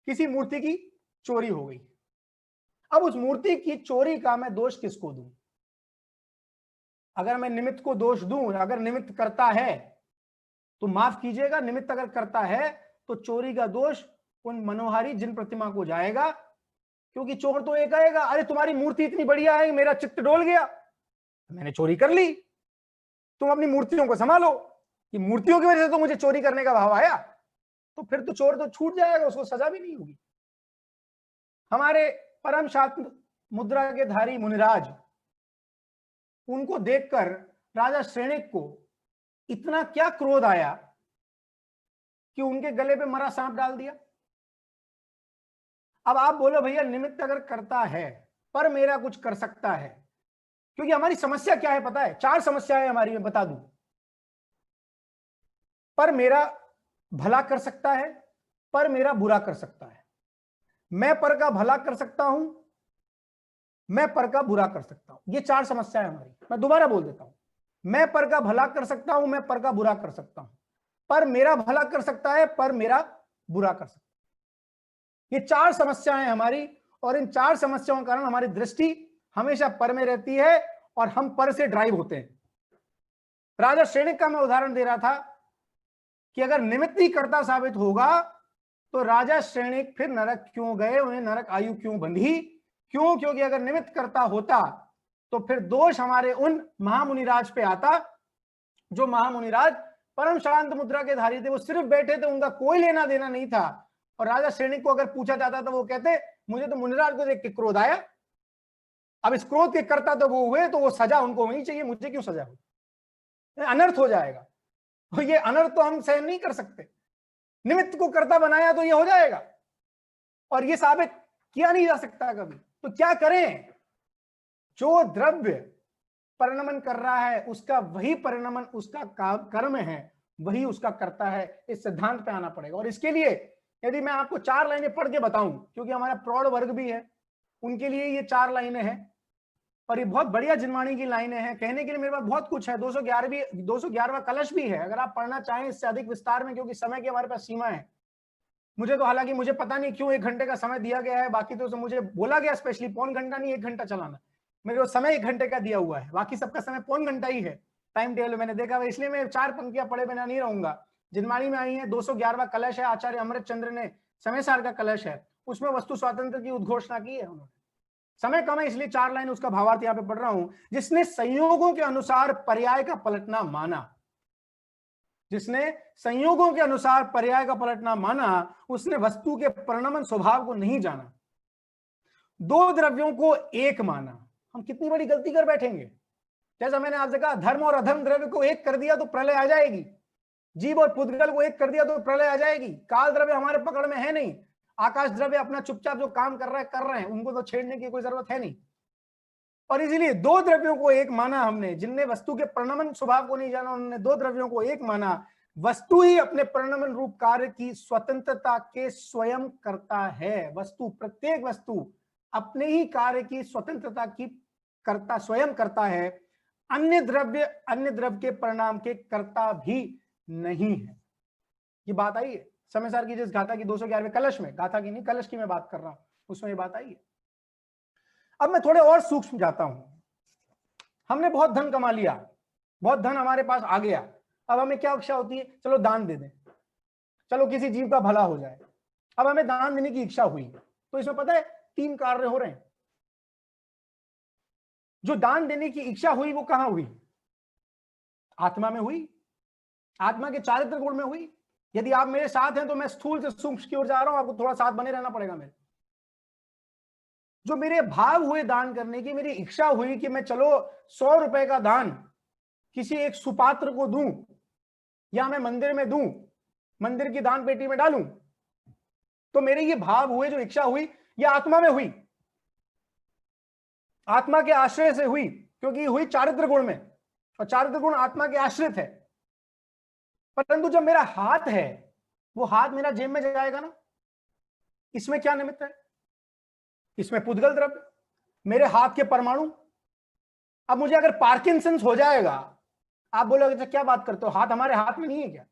किसी मूर्ति की चोरी हो गई। अब उस मूर्ति की चोरी का मैं दोष किसको दूं? अगर मैं निमित्त को दोष दूं, अगर निमित्त करता है तो माफ कीजिएगा, निमित्त अगर करता है तो चोरी का दोष उन मनोहारी जिन प्रतिमा को जाएगा, क्योंकि चोर तो एक आएगा, अरे तुम्हारी मूर्ति इतनी बढ़िया है, मेरा चित्त डोल गया, मैंने चोरी कर ली, तुम अपनी मूर्तियों को संभालो। कि मूर्तियों की वजह से तो मुझे चोरी करने का भाव आया, तो फिर तो चोर तो छूट जाएगा, उसको सजा भी नहीं होगी। हमारे परम शांत मुद्रा के धारी मुनिराज, उनको देखकर राजा श्रेणिक को इतना क्या क्रोध आया कि उनके गले पे मरा सांप डाल दिया। अब आप बोलो भैया, निमित्त अगर करता है पर मेरा कुछ कर सकता है, क्योंकि हमारी समस्या क्या है पता है? 4 समस्याएं हमारी, मैं बता दूं। पर मेरा भला कर सकता है, पर मेरा बुरा कर सकता है, मैं पर का भला कर सकता हूं, मैं पर का बुरा कर सकता हूं। ये 4 समस्याएं हमारी। मैं दोबारा बोल देता हूं, मैं पर का भला कर सकता हूं, मैं पर का बुरा कर सकता हूं, पर मेरा भला कर सकता है, पर मेरा बुरा कर सकता है। ये 4 समस्याएं हमारी, और इन 4 समस्याओं के कारण हमारी दृष्टि हमेशा पर में रहती है और हम पर से ड्राइव होते हैं। राजा श्रेणिक का मैं उदाहरण दे रहा था कि अगर निमित्त ही कर्ता साबित होगा तो राजा श्रेणिक फिर नरक क्यों गए, उन्हें नरक आयु क्यों बंधी? क्यों? क्योंकि अगर निमित्त करता होता तो फिर दोष हमारे उन महामुनिराज पे आता, जो महामुनिराज परम शांत मुद्रा के धारी थे। वो सिर्फ बैठे थे, उनका कोई लेना देना नहीं था। और राजा श्रेणिक को अगर पूछा जाता तो वो कहते, मुझे तो मुनिराज को देख के क्रोध आया, अब इस क्रोध के कर्ता तो वो हुए, तो वो सजा उनको वही चाहिए, मुझे क्यों सजा हो? अनर्थ हो जाएगा। तो ये अनर्थ तो हम सहन नहीं कर सकते। निमित्त को कर्ता बनाया तो ये हो जाएगा, और ये साबित किया नहीं जा सकता कभी। तो क्या करें? जो द्रव्य परिणमन कर रहा है उसका वही परिणमन, उसका कर्म है, वही उसका कर्ता है। इस सिद्धांत पे आना पड़ेगा। और इसके लिए यदि मैं आपको 4 लाइनें पढ़ के बताऊं, क्योंकि हमारा प्रौढ़ वर्ग भी है, उनके लिए ये 4 लाइनें हैं, और ये बहुत बढ़िया जिनवाणी की लाइनें हैं। कहने के लिए मेरे पास बहुत कुछ है। 211वां कलश भी है, अगर आप पढ़ना चाहें इससे अधिक विस्तार में, क्योंकि समय की हमारे पास सीमा है। मुझे तो, हालांकि मुझे पता नहीं क्यों 1 घंटे का समय दिया गया है, बाकी तो मुझे बोला गया स्पेशली पौन घंटा नहीं 1 घंटा चलाना। मेरे को समय 1 घंटे का दिया हुआ है, बाकी सबका समय पौन घंटा ही है टाइम टेबल मैंने देखा हुआ, इसलिए मैं 4 पंक्तियां पढ़े बिना नहीं रहूंगा। जिनवाणी में आई है 211वां कलश है, आचार्य अमृत चंद्र ने समय सार का कलश है, उसमें वस्तु स्वातंत्र की उद्घोषणा की है उन्होंने। समय कम है इसलिए 4 लाइन उसका भावार्थ यहाँ पे पढ़ रहा हूं। जिसने संयोगों के अनुसार पर्याय का पलटना माना, जिसने संयोगों के अनुसार पर्याय का पलटना माना, उसने वस्तु के परिणमन स्वभाव को नहीं जाना। 2 द्रव्यों को एक माना। हम कितनी बड़ी गलती कर बैठेंगे। जैसा मैंने आपसे कहा, धर्म और अधर्म द्रव्य को एक कर दिया तो प्रलय आ जाएगी, जीव और पुद्गल को एक कर दिया तो प्रलय आ जाएगी। काल द्रव्य हमारे पकड़ में है नहीं, आकाश द्रव्य अपना चुपचाप जो काम कर रहे हैं, उनको तो छेड़ने की कोई जरूरत है नहीं। और इसीलिए दो द्रव्यों को एक माना हमने, जिनने वस्तु के परिणमन स्वभाव को नहीं जाना, उन्होंने दो द्रव्यों को एक माना। वस्तु ही अपने परिणमन रूप कार्य की स्वतंत्रता के स्वयं करता है। वस्तु, प्रत्येक वस्तु अपने ही कार्य की स्वतंत्रता की करता, स्वयं करता है। अन्य द्रव्य के परिणाम के कर्ता भी नहीं है। ये बात आई है समय सार की जिस गाथा की 211वें कलश में, गाथा की नहीं कलश की मैं बात कर रहा हूं, उसमें ये बात आई है। अब मैं थोड़े और सूक्ष्म जाता हूं। हमने बहुत धन कमा लिया, बहुत धन हमारे पास आ गया, अब हमें क्या इच्छा होती है, चलो दान दे दें, चलो किसी जीव का भला हो जाए। अब हमें दान देने की इच्छा हुई, तो इसमें पता है 3 कार्य हो रहे हैं। जो दान देने की इच्छा हुई वो कहां हुई? आत्मा में हुई, आत्मा के चारित्र गुण में हुई। यदि आप मेरे साथ हैं तो मैं स्थूल से सूक्ष्म की ओर जा रहा हूं, आपको थोड़ा साथ बने रहना पड़ेगा मेरे। जो मेरे भाव हुए दान करने की, मेरी इच्छा हुई कि मैं चलो 100 रुपए का दान किसी एक सुपात्र को दूं, या मैं मंदिर में दूं, मंदिर की दान पेटी में डालूं, तो मेरे ये भाव हुए, जो इच्छा हुई, ये आत्मा में हुई, आत्मा के आश्रय से हुई, क्योंकि हुई चारित्र गुण में, और चारित्र गुण आत्मा के आश्रित है। परंतु जब मेरा हाथ है, वो हाथ मेरा जेब में जाएगा ना, इसमें क्या निमित्त है? इसमें पुद्गल द्रव्य, मेरे हाथ के परमाणु। अब मुझे अगर पार्किंसंस हो जाएगा, आप बोलोगे क्या बात करते हो, हाथ हमारे हाथ में नहीं है क्या?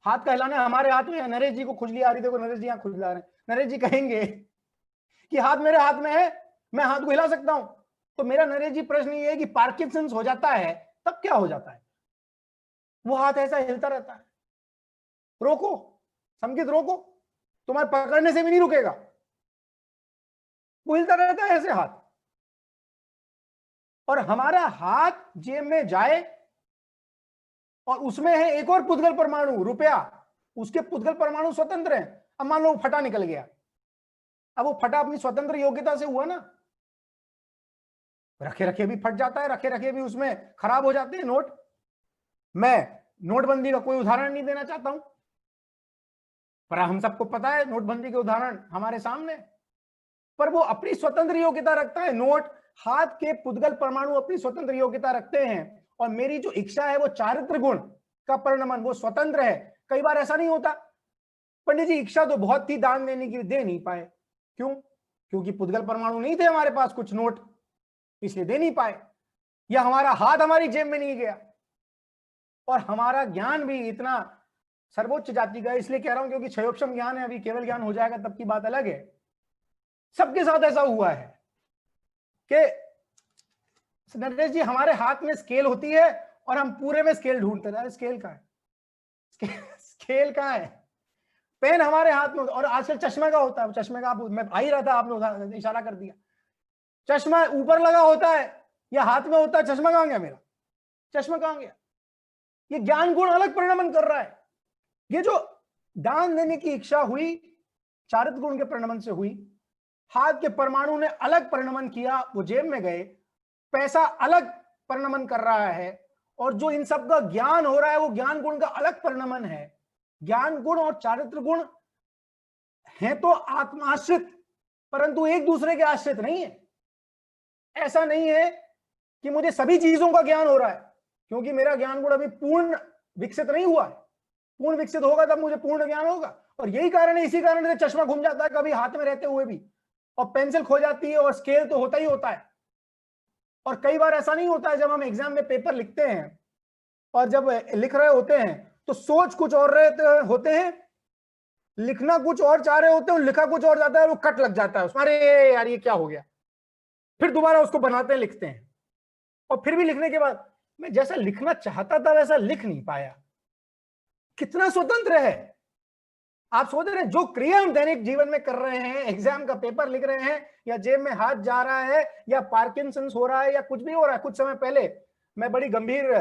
हाथ का हिलाना हमारे हाथ में है। नरेश जी को खुजली आ रही, देखो नरेश जी यहां खुजला रहे हैं। नरेश जी कहेंगे कि हाथ मेरे हाथ में है, मैं हाथ को हिला सकता हूं। तो मेरा नरेश जी प्रश्न ये है कि पार्किंसंस हो जाता है तब क्या हो जाता है? वो हाथ ऐसा हिलता रहता है। रोको संकेत, रोको, तुम्हारे पकड़ने से भी नहीं रुकेगा, वो हिलता रहता है ऐसे हाथ। और हमारा हाथ जेब में जाए और उसमें है एक और पुद्गल परमाणु, रुपया, उसके पुद्गल परमाणु स्वतंत्र हैं। अब मान लो वो फटा निकल गया, अब वो फटा अपनी स्वतंत्र योग्यता से हुआ ना, रखे रखे भी फट जाता है, रखे रखे भी उसमें खराब हो जाते हैं नोट। मैं नोटबंदी का कोई उदाहरण नहीं देना चाहता हूं, पर हम सबको पता है नोटबंदी के उदाहरण हमारे सामने। पर वो अपनी स्वतंत्र योग्यता रखता है, नोट, हाथ के पुद्गल परमाणु अपनी स्वतंत्र योग्यता रखते हैं। और मेरी जो इच्छा है वो चारित्र गुण का परिणमन, वो स्वतंत्र है। कई बार ऐसा नहीं होता, पंडित जी इच्छा तो बहुत थी दान देने की, दे नहीं पाए। क्यों? क्योंकि पुद्गल परमाणु नहीं थे हमारे पास कुछ नोट, इसलिए दे नहीं पाए, या हमारा हाथ हमारी जेब में नहीं गया। और हमारा ज्ञान भी इतना सर्वोच्च जाति का, इसलिए कह रहा हूं क्योंकि क्षयोक्षम ज्ञान है, अभी केवल ज्ञान हो जाएगा तब की बात अलग है। सबके साथ ऐसा हुआ है कि नरेश जी हमारे हाथ में स्केल होती है और हम पूरे में स्केल ढूंढते रहे, स्केल कहां है, स्केल कहां है? पेन हमारे हाथ में, और आजकल चश्मे का होता है, चश्मे का मैं आ ही रहा था, आपने इशारा कर दिया। चश्मा ऊपर लगा होता है या हाथ में होता है, चश्मा कहां गया मेरा? चश्मा कहां गया? ये ज्ञान गुण अलग परिणमन कर रहा है। ये जो दान देने की इच्छा हुई, चारित्र गुण के परिणमन से हुई, हाथ के परमाणु ने अलग परिणमन किया, वो जेब में गए, पैसा अलग परिणमन कर रहा है, और जो इन सब का ज्ञान हो रहा है वो ज्ञान गुण का अलग परिणमन है। ज्ञान गुण और चारित्र गुण हैं तो आत्माश्रित, परंतु एक दूसरे के आश्रित नहीं है। ऐसा नहीं है कि मुझे सभी चीजों का ज्ञान हो रहा है, क्योंकि मेरा ज्ञान गुण अभी पूर्ण विकसित नहीं हुआ है। पूर्ण विकसित होगा तब मुझे पूर्ण ज्ञान होगा। और यही कारण है, इसी कारण से चश्मा घूम जाता है कभी हाथ में रहते हुए भी, और पेंसिल खो जाती है, और स्केल तो होता ही होता है। और कई बार ऐसा नहीं होता है, जब हम एग्जाम में पेपर लिखते हैं और जब लिख रहे होते हैं तो सोच कुछ और रहे होते हैं, लिखना कुछ और चाह रहे होते हैं, लिखा कुछ और जाता है, वो कट लग जाता है उसमें, अरे यार ये क्या हो गया, फिर दोबारा उसको बनाते हैं, लिखते हैं, और फिर भी लिखने के बाद मैं जैसा लिखना चाहता था वैसा लिख नहीं पाया। कितना स्वतंत्र है। आप सोच रहे हैं जो क्रिया हम दैनिक जीवन में कर रहे हैं, एग्जाम का पेपर लिख रहे हैं, या जेब में हाथ जा रहा है, या पार्किंसंस हो रहा है, या कुछ भी हो रहा है। कुछ समय पहले मैं बड़ी गंभीर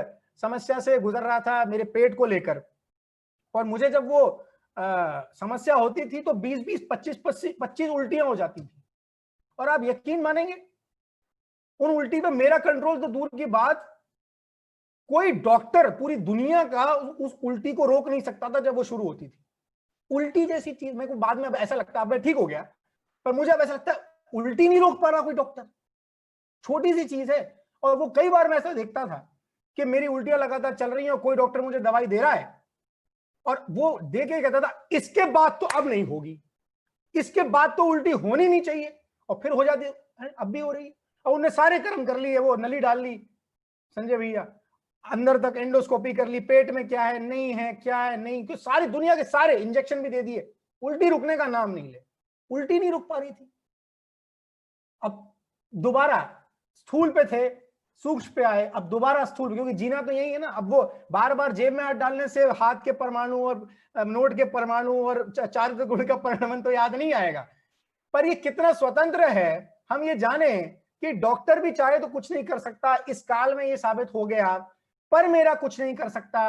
समस्या से गुजर रहा था मेरे पेट को लेकर, और मुझे जब वो समस्या होती थी तो 20-20, 25-25 उल्टियां हो जाती थी। और आप यकीन मानेंगे, उन उल्टी पे मेरा कंट्रोल तो दूर की बात, कोई डॉक्टर पूरी दुनिया का उस उल्टी को रोक नहीं सकता था जब वो शुरू होती थी। उल्टी जैसी चीज मेरे को बाद में अब ऐसा लगता है, अब ठीक हो गया, पर मुझे अब ऐसा लगता है उल्टी नहीं रोक पा रहा कोई डॉक्टर। छोटी सी चीज है, और वो कई बार मैं ऐसा देखता था कि मेरी उल्टियां लगातार चल रही हैं और कोई डॉक्टर मुझे दवाई दे रहा है और वो दे के कहता था इसके बाद तो अब नहीं होगी, इसके बाद तो उल्टी होनी नहीं चाहिए, और फिर हो जाती है, अब भी हो रही है। और उन्हें सारे कर्म कर लिए, वो नली डाल ली संजय भैया, अंदर तक एंडोस्कोपी कर ली, पेट में क्या है नहीं है, क्या है नहीं, तो सारी दुनिया के सारे इंजेक्शन भी दे दिए, उल्टी रुकने का नाम नहीं ले, उल्टी नहीं रुक पा रही थी। अब दोबारा स्थूल पे थे, सूक्ष्म पे आए, अब दोबारा स्थूल, क्योंकि जीना तो यही है ना। अब वो बार बार जेब में हाथ डालने से हाथ के परमाणु और नोट के परमाणु और चार गुण का परिणाम तो याद नहीं आएगा, पर ये कितना स्वतंत्र है हम ये जाने कि डॉक्टर भी चाहे तो कुछ नहीं कर सकता। इस काल में ये साबित हो गया, पर मेरा कुछ नहीं कर सकता,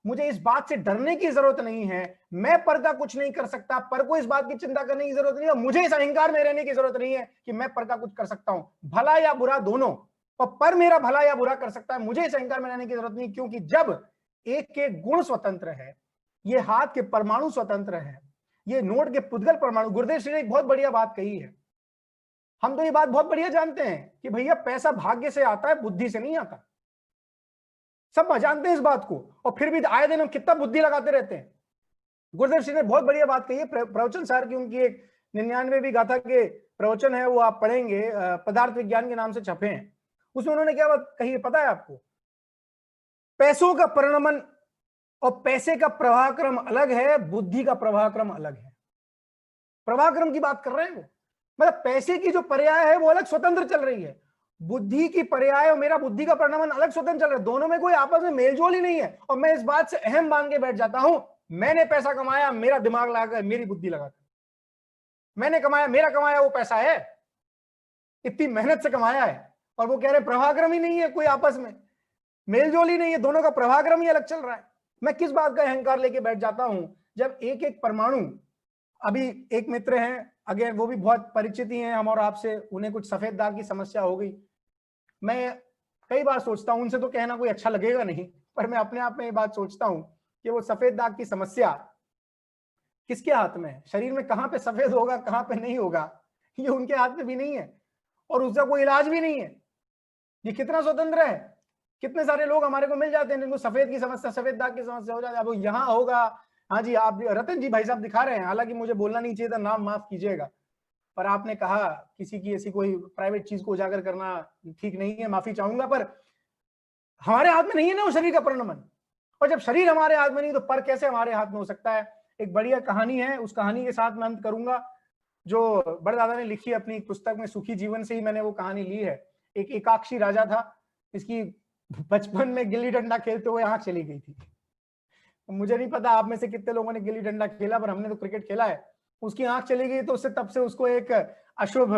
मुझे इस बात से डरने की जरूरत नहीं है, मैं पर का कुछ नहीं कर सकता, पर को इस बात की चिंता करने की जरूरत नहीं है, मुझे इस अहंकार में रहने की जरूरत नहीं है कि मैं पर का कुछ कर सकता हूं, भला या बुरा दोनों, और पर मेरा भला या बुरा कर सकता है, मुझे इस अहंकार में रहने की जरूरत नहीं, क्योंकि जब एक के गुण स्वतंत्र है, ये हाथ के परमाणु स्वतंत्र है, ये नोट के पुद्गल परमाणु। गुरुदेव श्री ने एक बहुत बढ़िया बात कही है, हम तो ये बात बहुत बढ़िया जानते हैं कि भैया पैसा भाग्य से आता है, बुद्धि से नहीं आता, सब जानते हैं इस बात को, और फिर भी आए दिन हम कितना बुद्धि लगाते रहते हैं। गुरुदेव श्री ने बहुत बढ़िया बात कही है, प्रवचन सार की उनकी एक 99वीं गाथा के प्रवचन है, वो आप पढ़ेंगे, पदार्थ विज्ञान के नाम से छपे हैं, उसमें उन्होंने क्या बात कही है पता है आपको? पैसों का परिणमन और पैसे का प्रवाह क्रम अलग है, बुद्धि का प्रवाह क्रम अलग है। प्रवाह क्रम की बात कर रहे हैं वो, मतलब पैसे की जो पर्याय है वो अलग स्वतंत्र चल रही है, बुद्धि की पर्याय और मेरा बुद्धि का परिणाम अलग स्वतंत्र चल रहा है, दोनों में कोई आपस में मेलजोल ही नहीं है। और मैं इस बात से अहम मान के बैठ जाता हूं, मैंने पैसा कमाया, मेरा दिमाग लगाकर, मेरी बुद्धि लगाकर, मैंने कमाया, मेरा कमाया वो पैसा है, इतनी मेहनत से कमाया है, और वो कह रहे प्रभाक्रम ही नहीं है, कोई आपस में मेलजोल ही नहीं है, दोनों का प्रभाक्रम ही अलग चल रहा है। मैं किस बात का अहंकार लेके बैठ जाता हूं जब एक एक परमाणु, अभी एक मित्र हैं, अगे वो भी बहुत परिचित ही हैं हम और आपसे, उन्हें कुछ सफेद दाग की समस्या हो गई। मैं कई बार सोचता हूं, उनसे तो कहना कोई अच्छा लगेगा नहीं, पर मैं अपने आप में ये बात सोचता हूं कि वो सफेद दाग की समस्या किसके हाथ में है, शरीर में कहां पे सफेद होगा कहां पे नहीं होगा, ये उनके हाथ में भी नहीं है, और उसका कोई इलाज भी नहीं है। ये कितना स्वतंत्र है, कितने सारे लोग हमारे को मिल जाते हैं जिनको सफेद की समस्या, सफेद दाग की समस्या हो जाती है, अब यहाँ होगा, हाँ जी आप रतन जी भाई साहब दिखा रहे हैं, हालांकि मुझे बोलना नहीं चाहिए था, नाम माफ कीजिएगा, पर आपने कहा किसी की ऐसी कोई प्राइवेट चीज को उजागर करना ठीक नहीं है, माफी चाहूंगा, पर हमारे हाथ में नहीं है ना वो शरीर का परिणमन, और जब शरीर हमारे हाथ में नहीं तो पर कैसे हमारे हाथ में हो सकता है। एक बढ़िया कहानी है, उस कहानी के साथ मैं अंत करूंगा, जो बड़दादा ने लिखी अपनी पुस्तक में, सुखी जीवन से ही मैंने वो कहानी ली है। एक एकाक्षी राजा था, इसकी बचपन में गिल्ली डंडा खेलते हुए आंख चली गई थी। मुझे नहीं पता आप में से कितने लोगों ने गिल्ली डंडा खेला, पर हमने तो क्रिकेट खेला है। उसकी आंख चली गई तो उससे तब से उसको एक अशुभ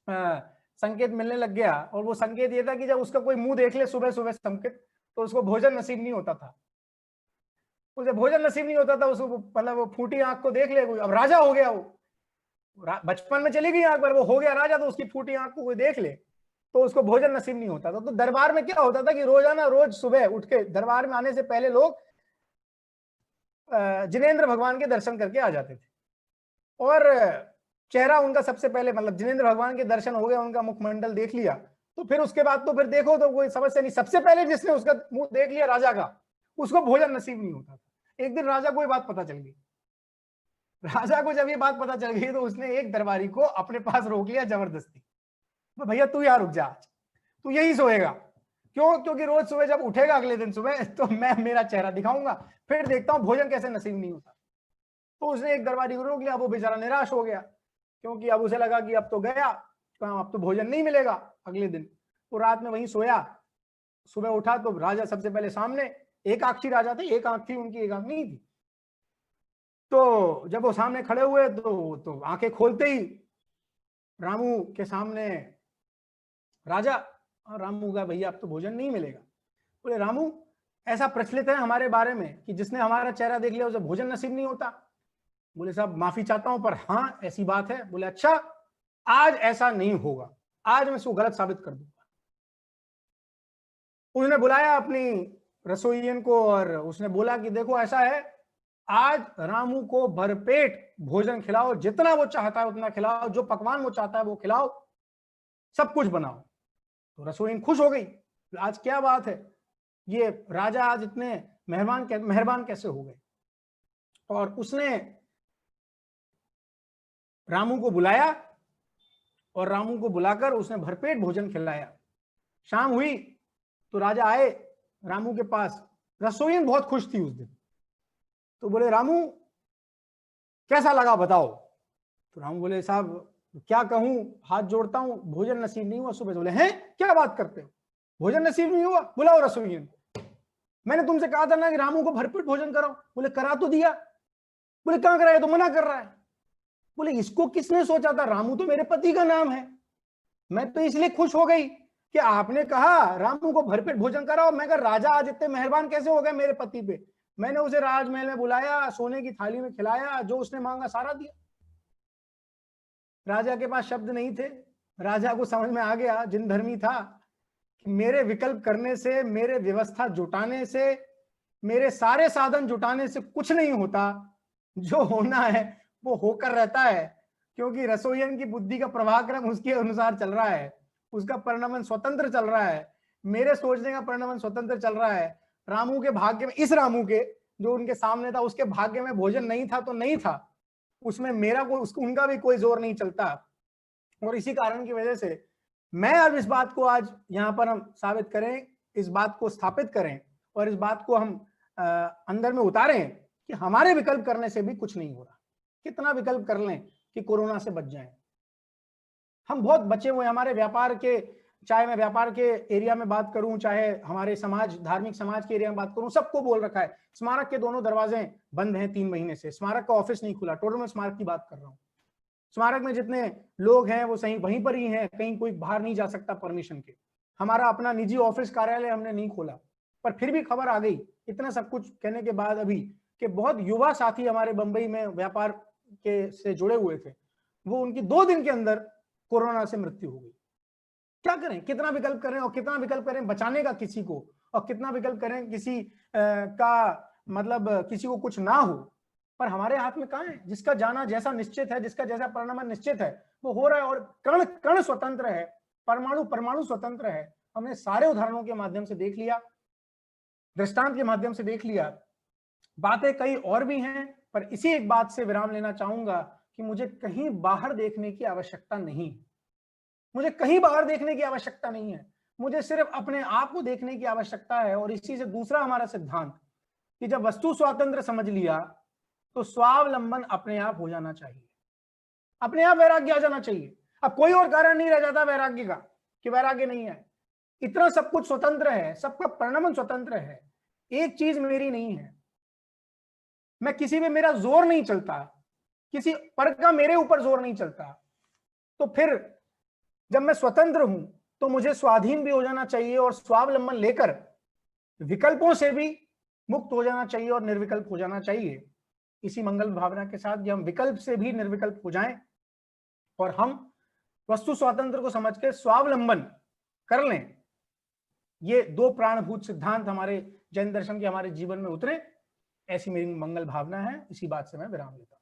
संकेत मिलने लग गया, और वो संकेत ये था कि जब उसका कोई मुंह देख ले सुबह सुबह संकेत, तो उसको भोजन नसीब नहीं होता था, उसे भोजन नसीब नहीं होता था, उसको मतलब वो फूटी आंख को देख ले कोई, अब राजा हो गया वो, बचपन में चली गई आंख पर वो हो गया राजा, तो उसकी फूटी आंख को कोई देख ले तो उसको भोजन नसीब नहीं होता था। तो दरबार में क्या होता था कि रोजाना रोज सुबह उठ के दरबार में आने से पहले लोग जिनेंद्र भगवान के दर्शन करके आ जाते थे, और चेहरा उनका सबसे पहले, मतलब जिनेंद्र भगवान के दर्शन हो गए, उनका मुखमंडल देख लिया, तो फिर उसके बाद तो फिर देखो तो कोई समस्या नहीं, सबसे पहले जिसने उसका मुंह देख लिया राजा का, उसको भोजन नसीब नहीं होता था। एक दिन राजा को ये बात पता चल गई, राजा को जब ये बात पता चल गई तो उसने एक दरबारी को अपने पास रोक लिया जबरदस्ती, तो भैया तू यहाँ रुक जा, तू यही सोएगा, क्यों? क्योंकि रोज सुबह जब उठेगा अगले दिन सुबह तो मैं मेरा चेहरा दिखाऊंगा, फिर देखता हूं भोजन कैसे नसीब नहीं होता। तो उसने एक दरबारी को रोक लिया, वो बेचारा निराश हो गया, क्योंकि अब उसे लगा कि अब तो गया, अब तो भोजन नहीं मिलेगा अगले दिन। तो रात में वहीं सोया, सुबह उठा तो राजा सबसे पहले सामने, एक आंखी राजा थे, एक आंख थी उनकी, एक आंख नहीं थी। तो जब वो सामने खड़े हुए तो आंखें खोलते ही रामू के सामने राजा, और रामू का भैया अब तो भोजन नहीं मिलेगा। बोले रामू, ऐसा प्रचलित है हमारे बारे में कि जिसने हमारा चेहरा देख लिया उसे भोजन नसीब नहीं होता। बोले साहब माफी चाहता हूं पर हाँ ऐसी बात है। बोले अच्छा, आज ऐसा नहीं होगा, आज मैं इसको गलत साबित कर दूंगा। उसने बुलाया अपनी रसोइयन को और उसने बोला कि देखो ऐसा है, आज रामू को भरपेट भोजन खिलाओ, जितना वो चाहता है उतना खिलाओ, जो पकवान वो चाहता है वो खिलाओ, सब कुछ बनाओ। तो रसोइयन खुश हो गई, आज क्या बात है, ये राजा आज इतने मेहरबान कैसे हो गए। और उसने रामू को बुलाया और रामू को बुलाकर उसने भरपेट भोजन खिलाया। शाम हुई तो राजा आए रामू के पास, रसोइयन बहुत खुश थी उस दिन, तो बोले रामू कैसा लगा बताओ। तो रामू बोले साहब क्या कहूं, हाथ जोड़ता हूं, भोजन नसीब नहीं हुआ सुबह से। बोले हैं क्या बात करते हो, भोजन नसीब नहीं हुआ, बुलाओ रसोइयन। मैंने तुमसे कहा था ना कि रामू को भरपेट भोजन कराओ। बोले करा तो दिया। बोले कहां कराया, तो मना कर रहा है। बोले इसको किसने सोचा था, रामू तो मेरे पति का नाम है, मैं तो इसलिए खुश हो गई कि आपने कहा रामू को भरपेट भोजन कराओ। मैं कहा राजा आज इतने मेहरबान कैसे हो गए मेरे पति पे, मैंने उसे राजमहल में बुलाया, सोने की थाली में खिलाया, जो उसने मांगा सारा दिया। राजा के पास शब्द नहीं थे, राजा को समझ में आ गया, जिन धर्मी था, कि मेरे विकल्प करने से, मेरे व्यवस्था जुटाने से, मेरे सारे साधन जुटाने से कुछ नहीं होता, जो होना है वो होकर रहता है। क्योंकि रसोइयन की बुद्धि का प्रवाह क्रम उसके अनुसार चल रहा है, उसका परिणमन स्वतंत्र चल रहा है, मेरे सोचने का परिणमन स्वतंत्र चल रहा है। रामू के भाग्य में, इस रामू के जो उनके सामने था, उसके भाग्य में भोजन नहीं था तो नहीं था, उसमें मेरा कोई, उनका भी कोई जोर नहीं चलता। और इसी कारण की वजह से मैं अब इस बात को आज यहाँ पर हम साबित करें, इस बात को स्थापित करें और इस बात को हम अंदर में उतारें कि हमारे विकल्प करने से भी कुछ नहीं हो रहा। कितना विकल्प कर लें कि कोरोना से बच जाएं, हम बहुत बचे हुए। हमारे व्यापार के, चाहे मैं व्यापार के एरिया में बात करूं, चाहे हमारे समाज, धार्मिक समाज के एरिया में बात करूं, सबको बोल रखा है स्मारक के दोनों दरवाजे बंद हैं 3 महीने से, स्मारक का ऑफिस नहीं खुला। टोटल में स्मारक की बात कर रहा हूं, स्मारक में जितने लोग हैं वो सही वहीं पर ही हैं, कहीं कोई बाहर नहीं जा सकता परमिशन के। हमारा अपना निजी ऑफिस कार्यालय हमने नहीं खोला, पर फिर भी खबर आ गई इतना सब कुछ कहने के बाद अभी कि बहुत युवा साथी हमारे बंबई में व्यापार के से जुड़े हुए थे, वो उनकी 2 दिन के अंदर कोरोना से मृत्यु हो गई। क्या करें, कितना विकल्प करें, और कितना विकल्प करें बचाने का किसी को, और कितना विकल्प करें किसी का मतलब किसी को कुछ ना हो। पर हमारे हाथ में कहां है, जिसका जाना जैसा निश्चित है, जिसका जैसा परिणाम निश्चित है वो हो रहा है। और कण कण स्वतंत्र है, परमाणु परमाणु स्वतंत्र है। हमने सारे उदाहरणों के माध्यम से देख लिया, दृष्टांत के माध्यम से देख लिया, बातें कई और भी हैं। पर इसी एक बात से विराम लेना चाहूंगा कि मुझे कहीं बाहर देखने की आवश्यकता नहीं, मुझे कहीं बाहर देखने की आवश्यकता नहीं है, मुझे सिर्फ अपने आप को देखने की आवश्यकता है। और इसी से दूसरा हमारा सिद्धांत कि जब वस्तु स्वातंत्र समझ लिया तो स्वावलंबन अपने आप हो जाना चाहिए, अपने आप वैराग्य आ जाना चाहिए। अब कोई और कारण नहीं रह जाता वैराग्य का कि वैराग्य नहीं है, इतना सब कुछ स्वतंत्र है, सबका परिणमन स्वतंत्र है। एक चीज मेरी नहीं है, मैं किसी पे मेरा जोर नहीं चलता, किसी पर का मेरे ऊपर जोर नहीं चलता। तो फिर जब मैं स्वतंत्र हूं तो मुझे स्वाधीन भी हो जाना चाहिए और स्वावलंबन लेकर विकल्पों से भी मुक्त हो जाना चाहिए और निर्विकल्प हो जाना चाहिए। इसी मंगल भावना के साथ कि हम विकल्प से भी निर्विकल्प हो जाएं और हम वस्तु स्वातंत्र को समझ के स्वावलंबन कर लें। ये 2 प्राणभूत सिद्धांत हमारे जैन दर्शन के हमारे जीवन में उतरे, ऐसी मेरी मंगल भावना है। इसी बात से मैं विराम लेता हूं।